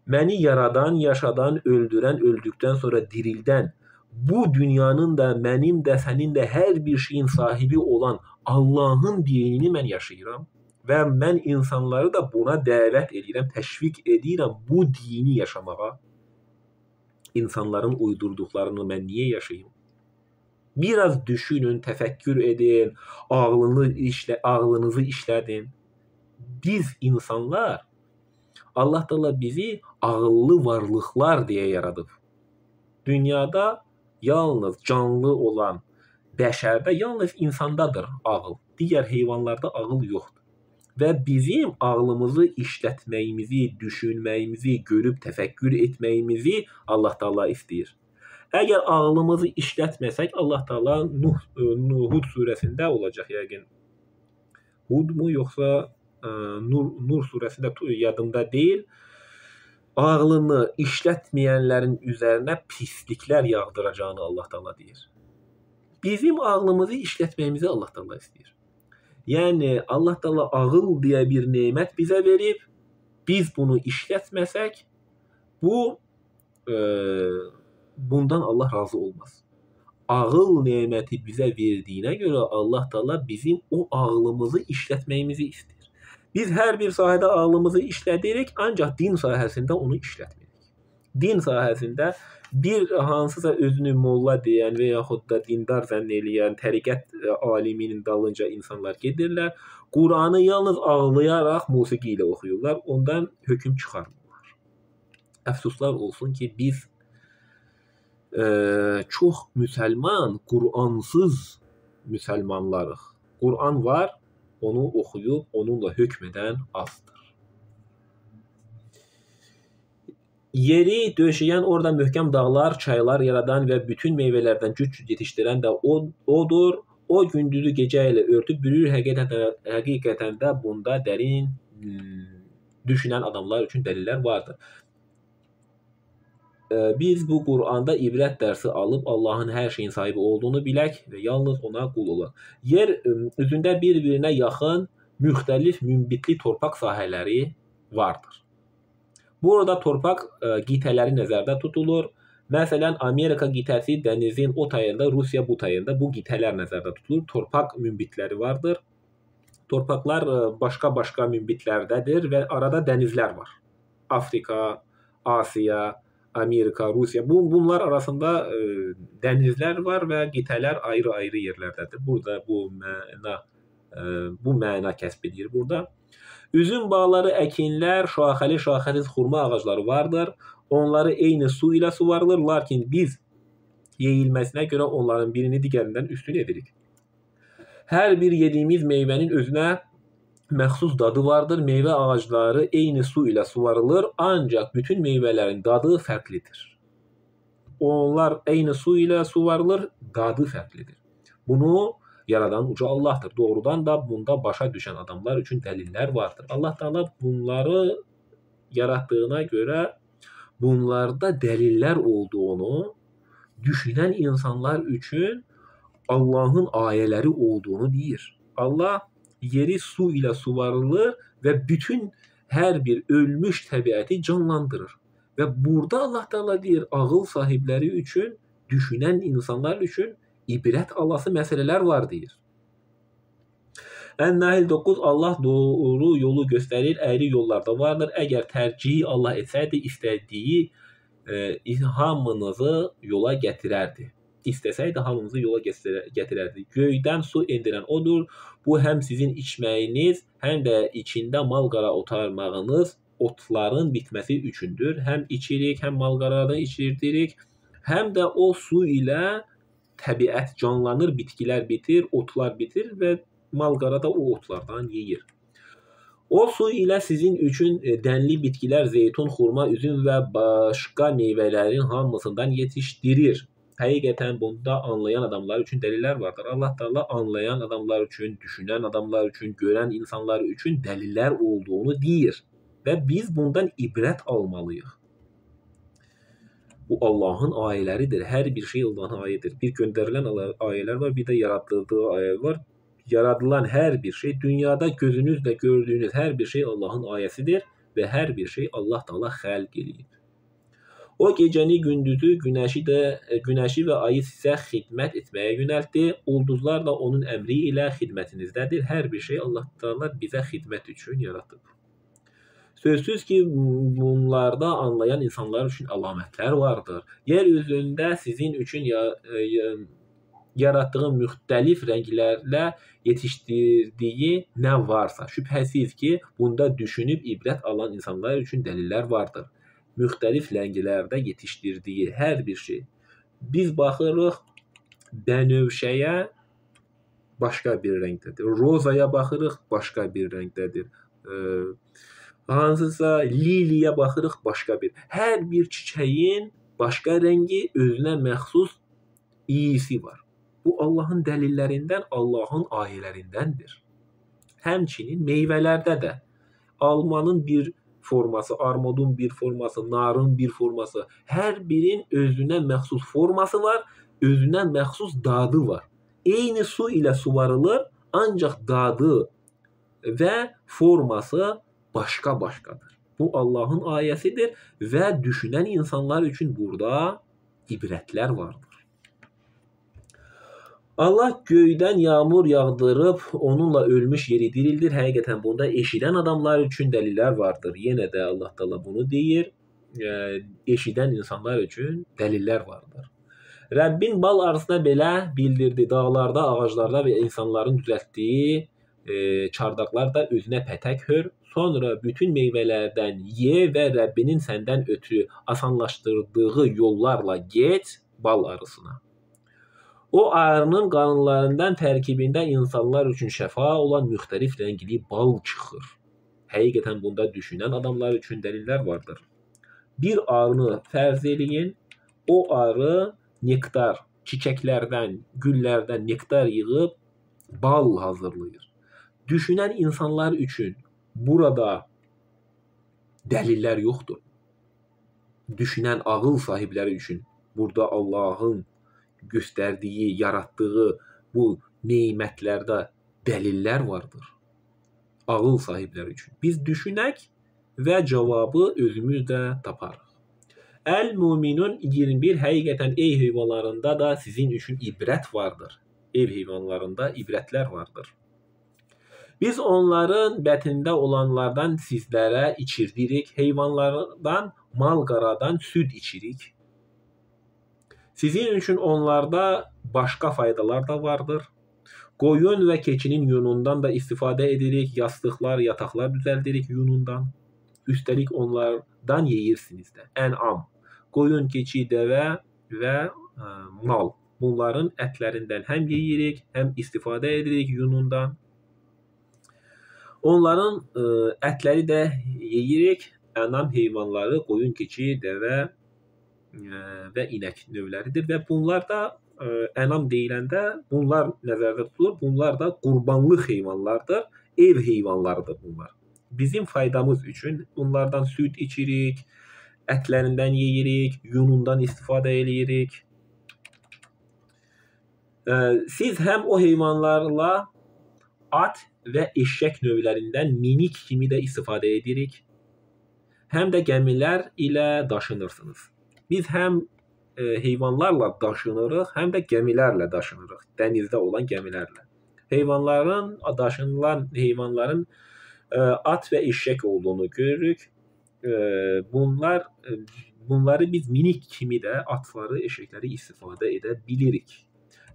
Məni yaradan, yaşadan, öldürən, öldükdən sonra dirildən, bu dünyanın da, mənim də, sənin də hər bir şeyin sahibi olan Allahın dinini mən yaşayıram. Və mən insanları da buna dəvət edirəm, təşviq edirəm bu dini yaşamağa. İnsanların uydurduqlarını mən niyə yaşayım? Biraz düşünün, təfəkkür edin, ağlınızı işlədin. Biz insanlar, Allah da bizi ağıllı varlıqlar deyə yaradıb. Dünyada yalnız canlı olan bəşərdə, yalnız insandadır ağıl. Digər heyvanlarda ağıl yoxdur. Və bizim ağlımızı işlətməyimizi, düşünməyimizi, görüb təfəkkür etməyimizi Allah Taala istəyir. Əgər ağlımızı işlətməsək, Allah Taala Hud surəsində olacaq yəqin. Hud mu yoxsa Nur surəsində yadımda deyil. Ağlını işlətməyənlərin üzərinə pisliklər yağdıracağını Allah Taala deyir. Bizim ağlımızı işlətməyimizi Allah Taala istəyir. Yəni Allah Taala ağıl deyə bir nemət bizə verib, biz bunu işlətməsək, bundan Allah razı olmaz. Ağıl neməti bizə verdiyinə görə Allah Taala bizim o ağlımızı işlətməyimizi istəyir. Biz hər bir sahədə ağlımızı işlədirik, ancaq din sahəsində onu işlətmirik. Din sahəsində bir hansısa özünü molla deyən və yaxud da dindar zənn eləyən təriqət aliminin dalınca insanlar gedirlər. Quranı yalnız ağlayaraq musiqi ilə oxuyurlar, ondan hökm çıxarmırlar. Əfsuslar olsun ki, biz çox müsəlman, Quransız müsəlmanlarıq. Quran var, onu oxuyub, onunla hökm edən azdır. Yeri döşəyən, orada möhkəm dağlar, çaylar yaradan və bütün meyvələrdən cüt-cüt yetişdirən də odur. O gündüzü gecə ilə örtüb bürür, həqiqətən də bunda dərin düşünən adamlar üçün dəlillər vardır. Biz bu Quranda ibrət dərsi alıb Allahın hər şeyin sahibi olduğunu bilək və yalnız ona qul olaq. Yer üzündə bir-birinə yaxın müxtəlif münbitli torpaq sahələri vardır. Burada torpaq qitələri nəzərdə tutulur. Məsələn, Amerika qitəsi dənizin o tayında, Rusiya bu tayında bu qitələr nəzərdə tutulur. Torpaq münbitləri vardır. Torpaqlar başqa-başqa münbitlərdədir və arada dənizlər var. Afrika, Asiya, Amerika, Rusiya, bunlar arasında dənizlər var və qitələr ayrı-ayrı yerlərdədir. Burada bu məna kəsb edir burada. Üzüm bağları, əkinlər, şaxəli-şaxəsiz xurma ağacları vardır. Onları eyni su ilə suvarılır, lakin biz yeyilməsinə görə onların birini digərindən üstün edirik. Hər bir yediyimiz meyvənin özünə məxsus dadı vardır. Meyvə ağacları eyni su ilə suvarılır, ancaq bütün meyvələrin dadı fərqlidir. Onlar eyni su ilə suvarılır, dadı fərqlidir. Bunu yaradan uca Allahdır. Doğrudan da bunda başa düşən adamlar üçün dəlillər vardır. Allah Taala bunları yaratdığına görə bunlarda dəlillər olduğunu düşünən insanlar üçün Allahın ayələri olduğunu deyir. Allah yeri su ilə suvarılır və bütün hər bir ölmüş təbiəti canlandırır. Və burada Allah Taala deyir, ağıl sahibləri üçün, düşünən insanlar üçün ibrət alası məsələlər var deyir. Ən-Nahl 9, Allah doğru yolu göstərir, əyri yollarda vardır. Əgər tərcihi Allah etsəydi, istədiyi hamınızı yola gətirərdi. İstəsəydi hamınızı yola gətirərdi. Göydən su endirən odur. Bu həm sizin içməyiniz, həm də içində mal-qara otarmağınız, otların bitməsi üçündür. Həm içirik, həm mal-qaradan içirdirik. Həm də o su ilə təbiət canlanır, bitkilər bitir, otlar bitir və mal-qara da o otlardan yeyir. O su ilə sizin üçün dənli bitkilər, zeytun, xurma, üzüm və başqa meyvələrin hamısından yetişdirir. Həqiqətən bunda anlayan adamlar üçün dəlillər vardır. Allah Taala anlayan adamlar üçün, düşünən adamlar üçün, görən insanlar üçün dəlillər olduğunu deyir və biz bundan ibrət almalıyıq. Bu Allahın ayələridir. Hər bir şey Allahın ayədir. Bir göndərilən ayələr var, bir də yaratıldığı ayə var. Yaradılan hər bir şey, dünyada gözünüzlə gördüyünüz hər bir şey Allahın ayəsidir və hər bir şey Allah Taala xəlq eləyib. O gecəni, gündüzü, günəşi və ayı sizə xidmət etməyə yönəltdi. Ulduzlar da onun əmri ilə xidmətinizdədir. Hər bir şey Allah Taala bizə xidmət üçün yaratıb. Sözsüz ki, bunlarda anlayan insanlar üçün əlamətlər vardır. Yer üzündə sizin üçün yaratdığı müxtəlif rənglərlə yetişdirdiyi nə varsa, şübhəsiz ki, bunda düşünüb ibrət alan insanlar üçün dəlillər vardır. Müxtəlif rənglərdə yetişdirdiyi hər bir şey. Biz baxırıq bənövşəyə, başqa bir rəngdədir. Rozaya baxırıq, başqa bir rəngdədir. Hansısa liliyə baxırıq, başqa bir. Hər bir çiçəyin başqa rəngi, özünə məxsus iyisi var. Bu Allahın dəlillərindən, Allahın ayələrindəndir. Həmçinin meyvələrdə də almanın bir forması, armudun bir forması, narın bir forması, hər birin özünə məxsus forması var, özünə məxsus dadı var. Eyni su ilə suvarılır, ancaq dadı və forması başqa-başqadır. Bu Allahın ayəsidir və düşünən insanlar üçün burada ibrətlər vardır. Allah göydən yağmur yağdırıb onunla ölmüş yeri dirildir. Həqiqətən bunda eşidən adamlar üçün dəlillər vardır. Yenə də Allah Taala bunu deyir. Eşidən insanlar üçün dəlillər vardır. Rəbbin bal arısına belə bildirdi. Dağlarda, ağaclarda və insanların düzəltdiyi çardaqlar da özünə pətək hör. Sonra bütün meyvələrdən ye və Rəbbinin səndən ötürü asanlaşdırdığı yollarla get bal arısına. O arının qanunlarından tərkibində insanlar üçün şəfa olan müxtəlif rəngli bal çıxır. Həqiqətən bunda düşünən adamlar üçün dəlillər vardır. Bir arını fərz eləyin, o arı nektar, çiçəklərdən, güllərdən nektar yığıb bal hazırlayır. Düşünən insanlar üçün burada dəlillər yoxdur. Düşünən ağıl sahibləri üçün burada Allahın göstərdiyi, yaratdığı bu nemətlərdə dəlillər vardır. Ağıl sahibləri üçün. Biz düşünək və cavabı özümüz də taparıq. Əl-Müminun 21 həqiqətən ev heyvanlarında da sizin üçün ibrət vardır. Ev heyvanlarında ibrətlər vardır. Biz onların bətnində olanlardan sizlərə içirdirik, heyvanlardan, mal-qaradan süd içirik. Sizin üçün onlarda başqa faydalar da vardır. Qoyun və keçinin yunundan da istifadə edirik, yastıqlar, yataqlar düzəldirik yunundan. Üstəlik onlardan yeyirsiniz də. Ən'am, qoyun, keçi, dəvə və mal. Bunların ətlərindən həm yeyirik, həm istifadə edirik yunundan. Onların ətləri də yeyirik. Ən'am heyvanları, qoyun, keçi, dəvə və inək növləridir və bunlar da ənam deyiləndə bunlar nəzərdə tutulur. Bunlar da qurbanlıq heyvanlardır, ev heyvanlarıdır bunlar. Bizim faydamız üçün bunlardan süd içirik, ətlərindən yeyirik, yunundan istifadə edirik. Siz həm o heyvanlarla at və eşək növlərindən minik kimi də istifadə edirik, həm də gəmilər ilə daşınırsınız. Biz həm heyvanlarla daşınırıq, həm də gəmilərlə daşınırıq, dənizdə olan gəmilərlə. Daşınılan heyvanların at və eşək olduğunu görürük. Bunları biz minik kimi də atları, eşəkləri istifadə edə bilirik.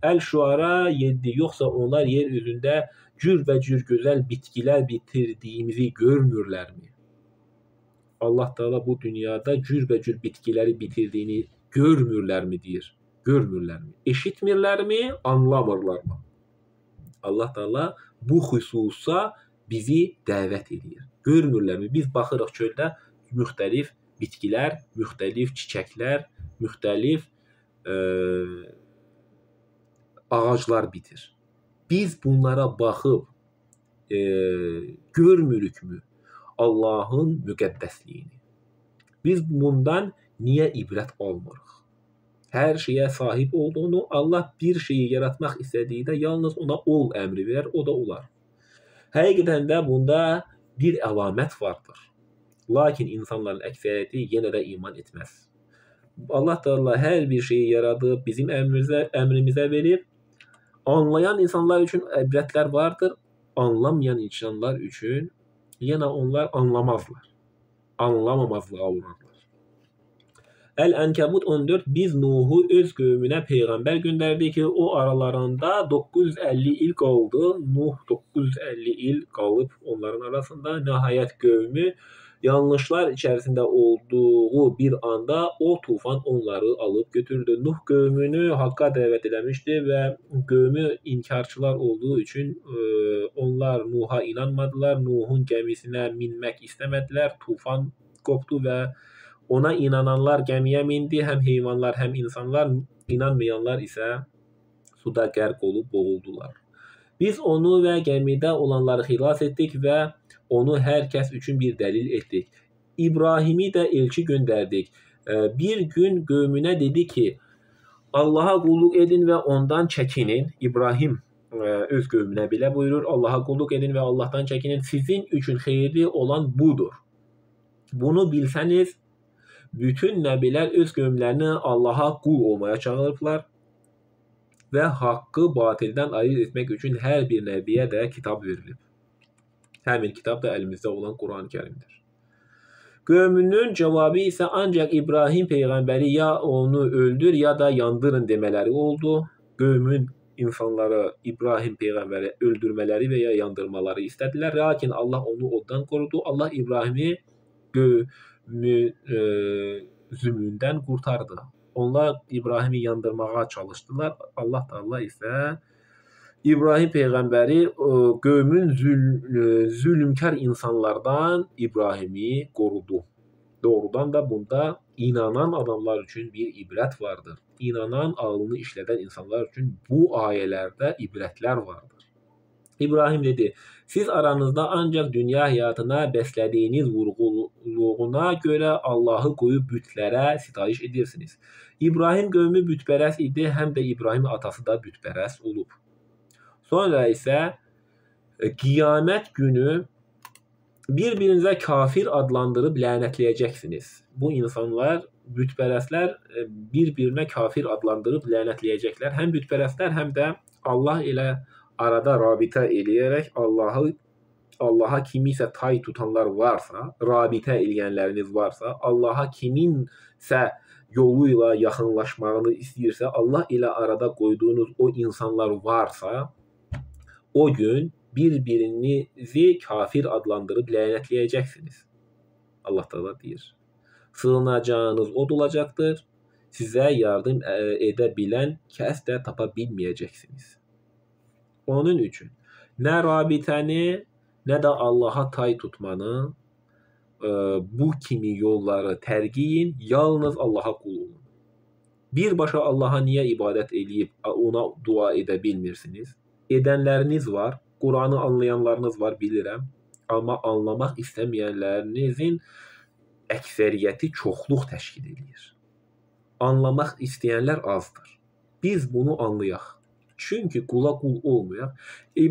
Əl-Şuara 7. Yoxsa onlar yer üzündə cürbəcür gözəl bitkilər bitirdiyimizi görmürlərmi? Allah Teala bu dünyada cürbəcür bitkiləri bitirdiyini görmürlərmi deyir. Görmürlərmi? Eşitmirlərmi? Anlamırlarmı? Allah Teala bu xüsusa bizi dəvət edir. Görmürlərmi? Biz baxırıq çöldə müxtəlif bitkilər, müxtəlif çiçəklər, müxtəlif ağaclar bitir. Biz bunlara baxıb görmürükmü Allahın müqəddəsliyini? Biz bundan niyə ibrət almırıq? Hər şeyə sahib olduğunu, Allah bir şeyi yaratmaq istədikdə yalnız ona ol əmri verər, o da olar. Həqiqətən də bunda bir əlamət vardır. Lakin insanların əksəriyyəti yenə də iman etməz. Allah Teala hər bir şeyi yaradıb, bizim əmrimizə verib. Anlayan insanlar üçün ibrətlər vardır, anlamayan insanlar üçün yenə onlar anlamazlar. Anlamamazlığa uğrarlar. Əl-Ənkəbut 14. Biz Nuhu öz qövmünə peyğəmbər göndərdik ki, o aralarında 950 il qaldı. Nuh 950 il qalıb onların arasında. Nəhayət qövmü yanlışlar içərisində olduğu bir anda o tufan onları alıb götürdü. Nuh qövmünü haqqa dəvət eləmişdi və qövmü inkarçılar olduğu üçün onlar Nuha inanmadılar. Nuhun gəmisinə minmək istəmədilər. Tufan qopdu və ona inananlar gəmiyə mindi. Həm heyvanlar, həm insanlar. İnanmayanlar isə suda qərq olub boğuldular. Biz onu və gəmidə olanları xilas etdik və onu hər kəs üçün bir dəlil etdik. İbrahimi də elçi göndərdik. Bir gün qövmünə dedi ki, Allaha qulluq edin və ondan çəkinin. İbrahim öz qövmünə belə buyurur. Allaha qulluq edin və Allahdan çəkinin. Sizin üçün xeyirli olan budur. Bunu bilsəniz, bütün nəbilər öz qövmlərini Allaha qul olmaya çağırıblar. və haqqı batildən ayırt etmək üçün hər bir nəbiyə də kitab verilib. Həmin kitab da əlimizdə olan Quran-Kərimdir. Qövmünün cavabı isə ancaq İbrahim peyğəmbəri ya onu öldür ya da yandırın demələri oldu. Qövmün insanları İbrahim peyğəmbəri öldürmələri və ya yandırmaları istədilər. Lakin Allah onu oddan qorudu. Allah İbrahimi qövmün zülmündən qurtardı. Onlar İbrahimi yandırmağa çalışdılar. Allah Taala isə İbrahim peyğəmbəri qövmün zülmkar insanlardan İbrahimi qorudu. Doğrudan da bunda inanan adamlar üçün bir ibrət vardır. İnanan, ağlını işlədən insanlar üçün bu ayələrdə ibrətlər vardır. İbrahim dedi, siz aranızda ancaq dünya həyatına bəslədiyiniz vurğuluğuna görə Allahı qoyub bütlərə sitayiş edirsiniz. İbrahim qövmü bütpərəst idi, həm də İbrahim atası da bütpərəst olub. Sonra isə qiyamət günü bir-birinizə kafir adlandırıb lənətləyəcəksiniz. Bu insanlar, bütpərəstlər bir-birinə kafir adlandırıb lənətləyəcəklər. Həm bütpərəstlər, həm də Allah ilə arada rabitə eləyərək Allaha kimisə tay tutanlar varsa, rabitə eləyənləriniz varsa, Allaha kiminsə yolu ilə yaxınlaşmağını istəyirsə, Allah ilə arada qoyduğunuz o insanlar varsa, o gün bir-birinizi kafir adlandırıb lənətləyəcəksiniz. Allah Taala deyir. Sığınacağınız od olacaqdır. Sizə yardım edə bilən kəs də tapa bilməyəcəksiniz. Onun üçün nə rabitəni, nə də Allaha tay tutmanı bu kimi yolları tərgiyin, yalnız Allaha qul olun. Birbaşa Allaha niyə ibadət eləyib ona dua edə bilmirsiniz? Edənləriniz var, Quranı anlayanlarınız var, bilirəm. Amma anlamaq istəməyənlərinizin əksəriyyəti çoxluq təşkil edir. Anlamaq istəyənlər azdır. Biz bunu anlayaq. Çünki qula qul olmayaq.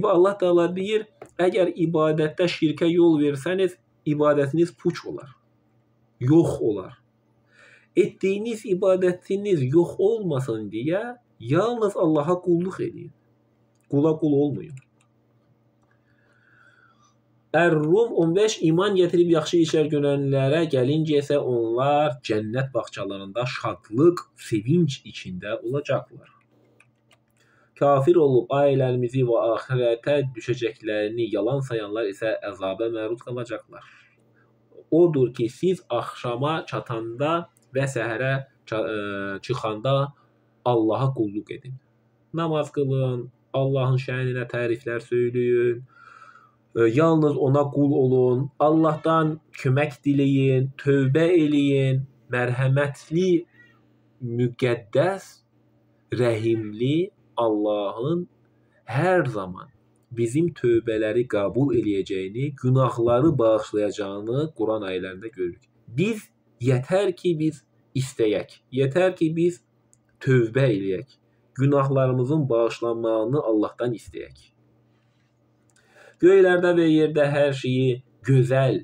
Allah Taala deyir, əgər ibadətdə şirkə yol versəniz, ibadətiniz puç olar. Yox olar. Etdiyiniz ibadətiniz yox olmasın deyə yalnız Allaha qulluq edin. Qula qul olmayın. Ər-Rum 15 iman gətirib yaxşı işlər görənlərə gəlincə isə onlar cənnət bağçalarında şadlıq, sevinç içində olacaqlar. Kafir olub ailələrimizi və axirətə düşəcəklərini yalan sayanlar isə əzaba məruz qalacaqlar. Odur ki, siz axşama çatanda və səhərə çıxanda Allaha qulluq edin. Namaz qılın, Allahın şəninə təriflər söyləyin, yalnız ona qul olun, Allahdan kömək diləyin, tövbə eləyin, mərhəmətli, müqəddəs, rəhimli Allahın hər zaman bizim tövbələri qəbul eləyəcəyini, günahları bağışlayacağını Quran ayələrində görürük. Biz yetər ki biz istəyək, yetər ki biz tövbə eləyək, günahlarımızın bağışlanmağını Allahdan istəyək. Göylərdə və yerdə hər şeyi gözəl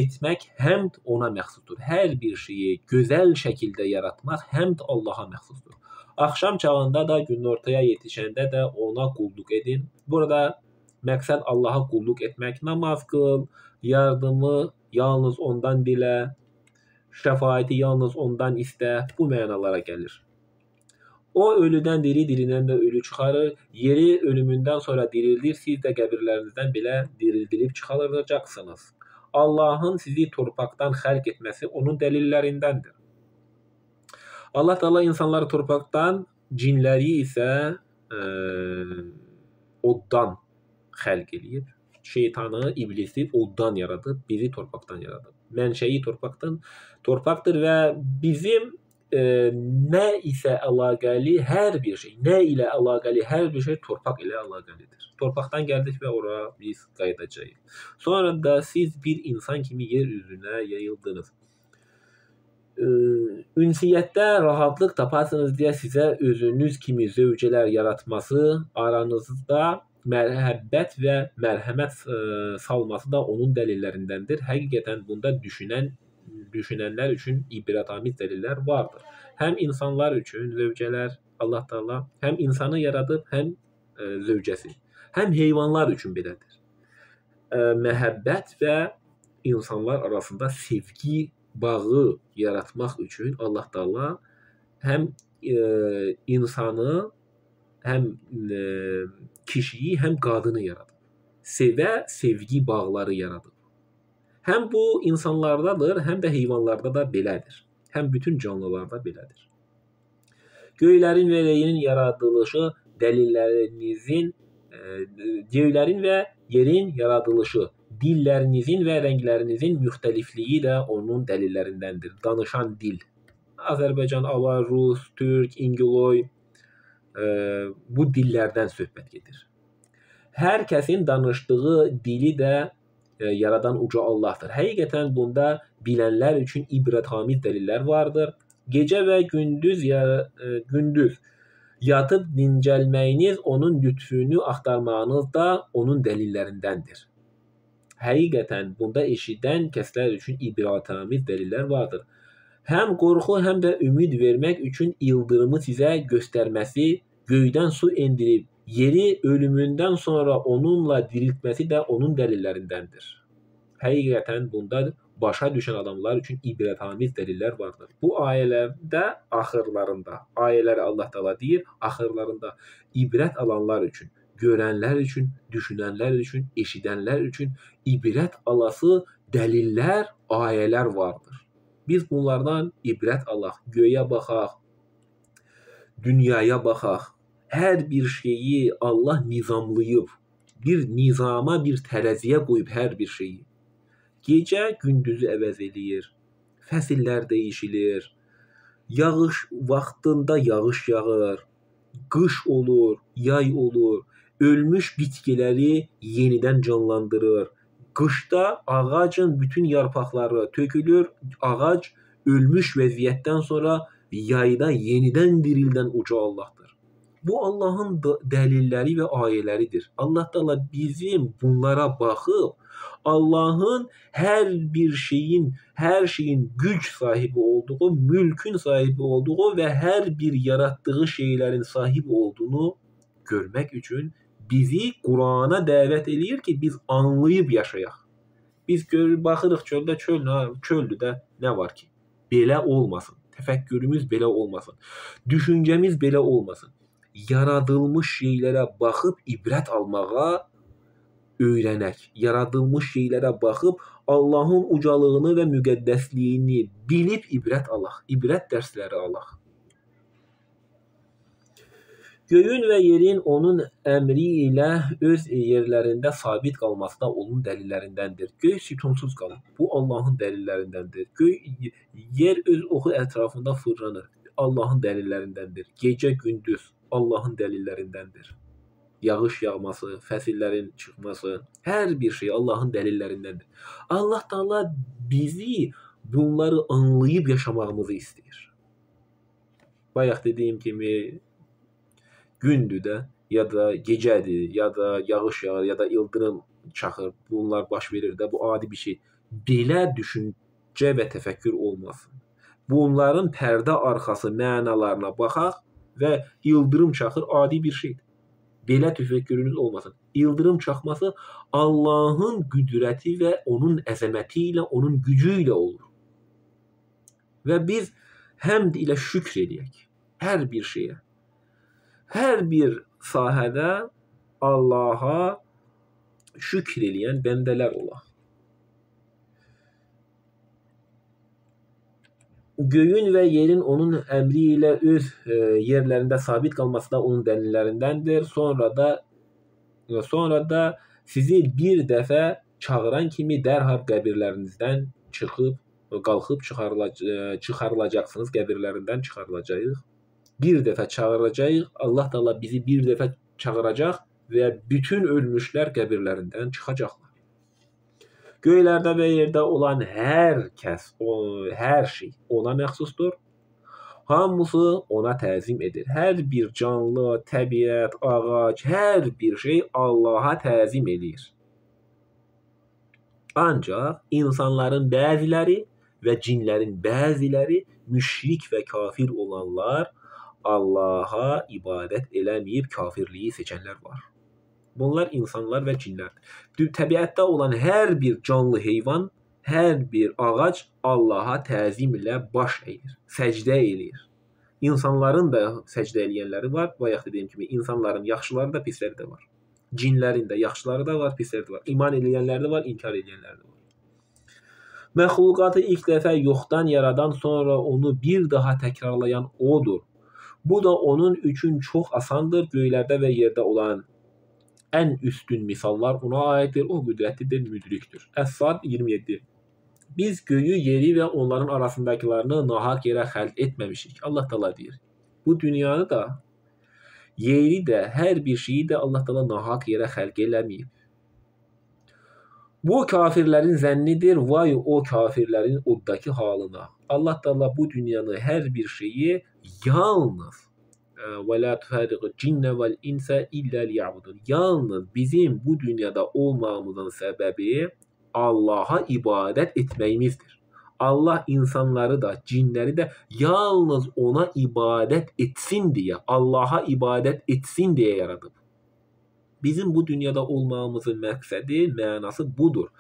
etmək həmd ona məxsusdur. Hər bir şeyi gözəl şəkildə yaratmaq həmd Allaha məxsusdur. Axşam çağında da, günortaya yetişəndə də ona qulluq edin. Burada məqsəd Allaha qulluq etmək, namaz qıl, yardımı yalnız ondan dilə, şəfaəti yalnız ondan istə, bu mənalara gəlir. O ölüdən diri, dirindən də ölü çıxarır. Yeri ölümündən sonra dirildir. Siz də qəbirlərinizdən belə dirildilib çıxarılacaqsınız. Allahın sizi torpaqdan xəlq etməsi onun dəlillərindəndir. Allah Taala insanları torpaqdan, cinləri isə oddan xəlq eləyib. Şeytanı, iblisi oddan yaradıb, bizi torpaqdan yaradıb. Mənşəyi torpaqdır və bizim nə isə əlaqəli hər bir şey, nə ilə əlaqəli hər bir şey torpaq ilə əlaqəlidir. Torpaqdan gəldik və ora biz qayıdacağıq. Sonra da siz bir insan kimi yer üzünə yayıldınız. Ünsiyyətdə rahatlıq taparsınız deyə sizə özünüz kimi zövcələr yaratması, aranızda məhəbbət və mərhəmət salması da onun dəlillərindəndir. Həqiqətən bunda düşünən düşünənlər üçün ibrətamiz dəlillər vardır. Həm insanlar üçün zövcələr Allah Taala həm insanı yaradıb, həm zövcəsi. Həm heyvanlar üçün belədir. Məhəbbət və insanlar arasında sevgi bağı yaratmaq üçün Allah Taala həm insanı, həm kişiyi, həm qadını yaradıb. Sevgi bağları yaradıb. Həm bu insanlardadır, həm də heyvanlarda da belədir. Həm bütün canlılarda belədir. Göylərin və yerin yaradılışı göylərin və yerin yaradılışı dillərinizin və rənglərinizin müxtəlifliyi də onun dəlillərindəndir. Danışan dil. Azərbaycan, Avar, Rus, Türk, İngiloy bu dillərdən söhbət gedir. Hər kəsin danışdığı dili də yaradan uca Allahdır. Həqiqətən bunda bilənlər üçün ibrətamiz dəlillər vardır. Gecə və gündüz yatıb dincəlməyiniz, onun lütfünü axtarmağınız da onun dəlillərindəndir. Həqiqətən bunda eşidən kəslər üçün ibrətamiz dəlillər vardır. Həm qorxu, həm də ümid vermək üçün ildırımı sizə göstərməsi, göydən su endirib, yeri ölümündən sonra onunla diriltməsi də onun dəlillərindəndir. Həqiqətən bunda başa düşən adamlar üçün ibrətamiz dəlillər vardır. Bu ayələrdə axırlarında, ayələri Allah Taala deyir, axırlarında ibrət alanlar üçün, görənlər üçün, düşünənlər üçün, eşidənlər üçün ibrət alası dəlillər, ayələr vardır. Biz bunlardan ibrət alaq, göyə baxaq, dünyaya baxaq. Hər bir şeyi Allah nizamlayıb, bir nizama, bir tərəziyə qoyub hər bir şeyi. Gecə gündüzü əvəz eləyir, fəsillər dəyişilir, yağış vaxtında yağış yağır, qış olur, yay olur, ölmüş bitkiləri yenidən canlandırır. Qışda ağacın bütün yarpaqları tökülür, ağac ölmüş vəziyyətdən sonra yayda yenidən dirildən uca Allahdır. Bu Allahın dəlilləri və ayələridir. Allah Taala bizim bunlara baxıb Allahın hər şeyin güc sahibi olduğu, mülkün sahibi olduğu və hər bir yaratdığı şeylərin sahibi olduğunu görmək üçün bizi Qurana dəvət eləyir ki, biz anlayıb yaşayaq. Biz baxırıq çöldə, çöldür də nə var ki? Belə olmasın. Təfəkkürümüz belə olmasın. Düşüncəmiz belə olmasın. Yaradılmış şeylərə baxıb ibrət almağa öyrənək. Yaradılmış şeylərə baxıb Allahın ucalığını və müqəddəsliyini bilib ibrət alaq. İbrət dərsləri alaq. Göyün və yerin onun əmri ilə öz yerlərində sabit qalması da onun dəlillərindəndir. Göy sütunsuz qalır. Bu Allahın dəlillərindəndir. Yer öz oxu ətrafında fırlanır. Allahın dəlillərindəndir. Gecə gündüz Allahın dəlillərindəndir. Yağış yağması, fəsillərin çıxması, hər bir şey Allahın dəlillərindəndir. Allah Taala bizi bunları anlayıb yaşamağımızı istəyir. Bayaq dediyim kimi gündür də, ya da gecədir, ya da yağış yağır, ya da ildırım çaxır. Bunlar baş verir də, bu adi bir şey. Belə düşüncə və təfəkkür olmasın. Bunların pərdə arxası mənalarına baxaq və ildırım çaxır adi bir şeydir. Belə təfəkkürünüz olmasın. İldırım çaxması Allahın qüdrəti və onun əzəməti ilə, onun gücü ilə olur. Və biz həmd ilə şükr eləyək hər bir şeyə. Hər bir sahədə Allaha şükr eləyən bəndələr olaq. Göyün və yerin onun əmri ilə öz yerlərində sabit qalması da onun dəlillərindəndir. Sonra da sizi bir dəfə çağıran kimi dərhal qəbirlərinizdən qalxıb çıxarılacaqsınız, qəbirlərindən çıxarılacağıq. Bir dəfə çağıracağıq, Allah Taala bizi bir dəfə çağıracaq və bütün ölmüşlər qəbirlərindən çıxacaqlar. Göylərdə və yerdə olan hər şey ona məxsusdur. Hamısı ona təzim edir. Hər bir canlı, təbiət, ağac, hər bir şey Allaha təzim edir. Ancaq insanların bəziləri və cinlərin bəziləri müşrik və kafir olanlar Allaha ibadət eləməyib kafirliyi seçənlər var. Bunlar insanlar və cinlərdir. Təbiətdə olan hər bir canlı heyvan, hər bir ağac Allaha təzim ilə baş əyir, səcdə eləyir. İnsanların da səcdə eləyənləri var. Bayaq dediyim kimi insanların yaxşıları da, pisləri də var. Cinlərin də yaxşıları da var, pisləri də var. İman eləyənləri də var, inkar eləyənləri də var. Məxluqatı ilk dəfə yoxdan yaradan, sonra onu bir daha təkrarlayan odur. Bu da onun üçün çox asandır. Göylərdə və yerdə olan ən üstün misallar ona aiddir. O qüdrətlidir, müdrikdir. Əs-Sad 27. Biz göyü, yeri və onların arasındakilərini nahaq yerə xəlq etməmişik. Allah Taala deyir. Bu dünyanı da, yeri də, hər bir şeyi də Allah Taala nahaq yerə xəlq eləməyib. Bu kafirlərin zənnidir. Vay o kafirlərin oddakı halına. Allah Taala bu dünyanı, hər bir şeyi yalnız və la tufariqu cinnə vəl insə illə liya'budun. Yalnız bizim bu dünyada olmağımızın səbəbi Allaha ibadət etməyimizdir. Allah insanları da, cinləri də yalnız ona ibadət etsin deyə, Allaha ibadət etsin deyə yaradıb. Bizim bu dünyada olmağımızın məqsədi, mənası budur.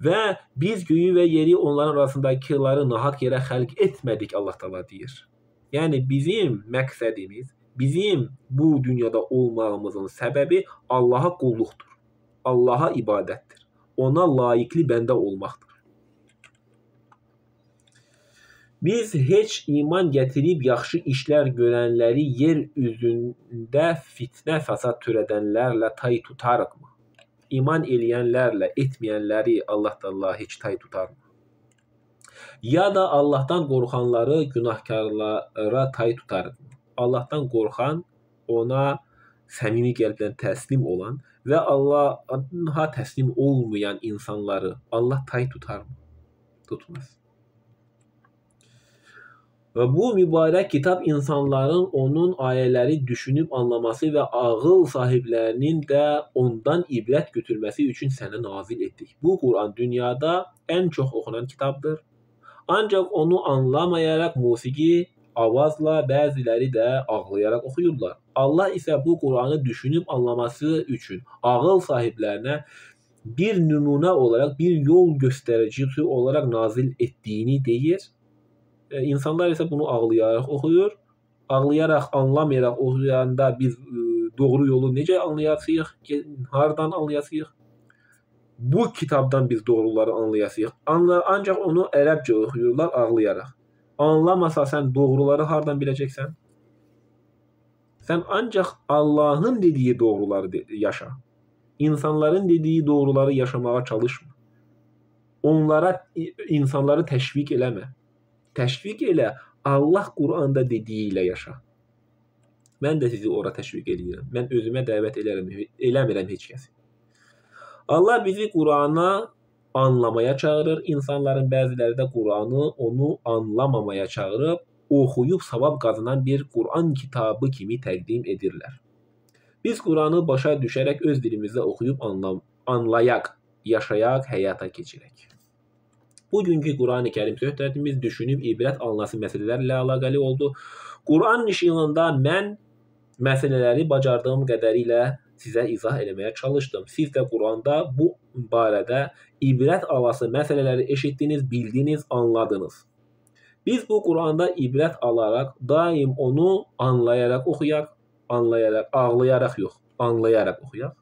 Və biz göyü və yeri onların arasındakiləri nahaq yerə xəlq etmədik, Allah Taala deyir. Yəni bizim məqsədimiz, bizim bu dünyada olmağımızın səbəbi Allaha qulluqdur. Allaha ibadətdir. Ona layiqli bəndə olmaqdır. Biz heç iman gətirib yaxşı işlər görənləri yer üzündə fitnə fəsad törədənlərlə tay tutarıqmı? İman eləyənlərlə etməyənləri Allah Taala heç tay tutarmı? Ya da Allahdan qorxanları günahkarlara tay tutarıqmı? Allahdan qorxan, ona səmimi qəlbdən təslim olan və Allaha təslim olmayan insanları Allah tay tutarmı? Tutmaz. Və bu mübarək kitab insanların onun ayələri düşünüb anlaması və ağıl sahiblərinin də ondan ibrət götürməsi üçün sənə nazil etdik. Bu Quran dünyada ən çox oxunan kitabdır. Ancaq onu anlamayaraq musiqi, avazla bəziləri də ağlayaraq oxuyurlar. Allah isə bu Quranı düşünüb anlaması üçün ağıl sahiblərinə bir nümunə olaraq, bir yol göstəricisi olaraq nazil etdiyini deyir. İnsanlar isə bunu ağlayaraq oxuyur. Ağlayaraq, anlamayaraq oxuyanda biz doğru yolu necə anlayasıyıq? Hardan anlayasıyıq? Bu kitabdan biz doğruları anlayasıyıq. Ancaq onu ərəbcə oxuyurlar ağlayaraq. Anlamasa sən doğruları hardan biləcəksən? Sən ancaq Allahın dediyi doğruları yaşa. İnsanların dediyi doğruları yaşamağa çalışma. Onlara insanları təşviq eləmə. Təşviq elə, Allah Quranda dediyi ilə yaşa. Mən də sizi ora təşviq edirəm. Mən özümə dəvət eləmirəm heç kəsi. Allah bizi Qurana anlamaya çağırır. İnsanların bəziləri də Quranı onu anlamamaya çağırıb, oxuyub savab qazanan bir Quran kitabı kimi təqdim edirlər. Biz Quranı başa düşərək öz dilimizdə oxuyub anlayaq, yaşayaq, həyata keçirək. Bugünkü Quran-ı Kərim söhbətimiz düşünüb ibrət alınası məsələlərlə əlaqəli oldu. Quran işığında mən məsələləri bacardığım qədərilə sizə izah eləməyə çalışdım. Siz də Quranda bu barədə ibrət alası məsələləri eşitdiniz, bildiniz, anladınız. Biz bu Quranda ibrət alaraq daim onu anlayaraq oxuyaq, ağlayaraq yox, anlayaraq oxuyaq.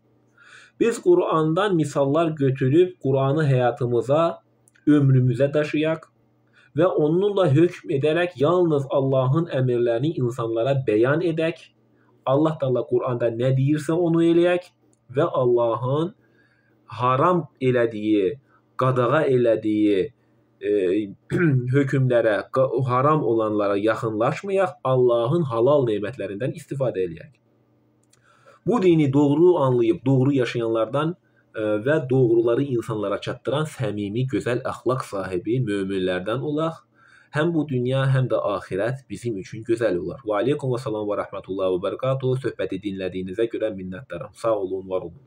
Biz Qurandan misallar götürüb Quranı həyatımıza, ömrümüzə daşıyaq və onunla hökm edərək yalnız Allahın əmrlərini insanlara bəyan edək. Allah Taala Quranda nə deyirsə onu eləyək və Allahın haram elədiyi, qadağa elədiyi hökmlərə, haram olanlara yaxınlaşmayaq, Allahın halal nemətlərindən istifadə eləyək. Bu dini doğru anlayıb, doğru yaşayanlardan və doğruları insanlara çatdıran səmimi, gözəl əxlaq sahibi möminlərdən olaq. Həm bu dünya, həm də axirət bizim üçün gözəl olar. Və aleykum və salam və rəhmətullah və bərəkatuhu. Söhbəti dinlədiyinizə görə minnətdaram. Sağ olun, var olun.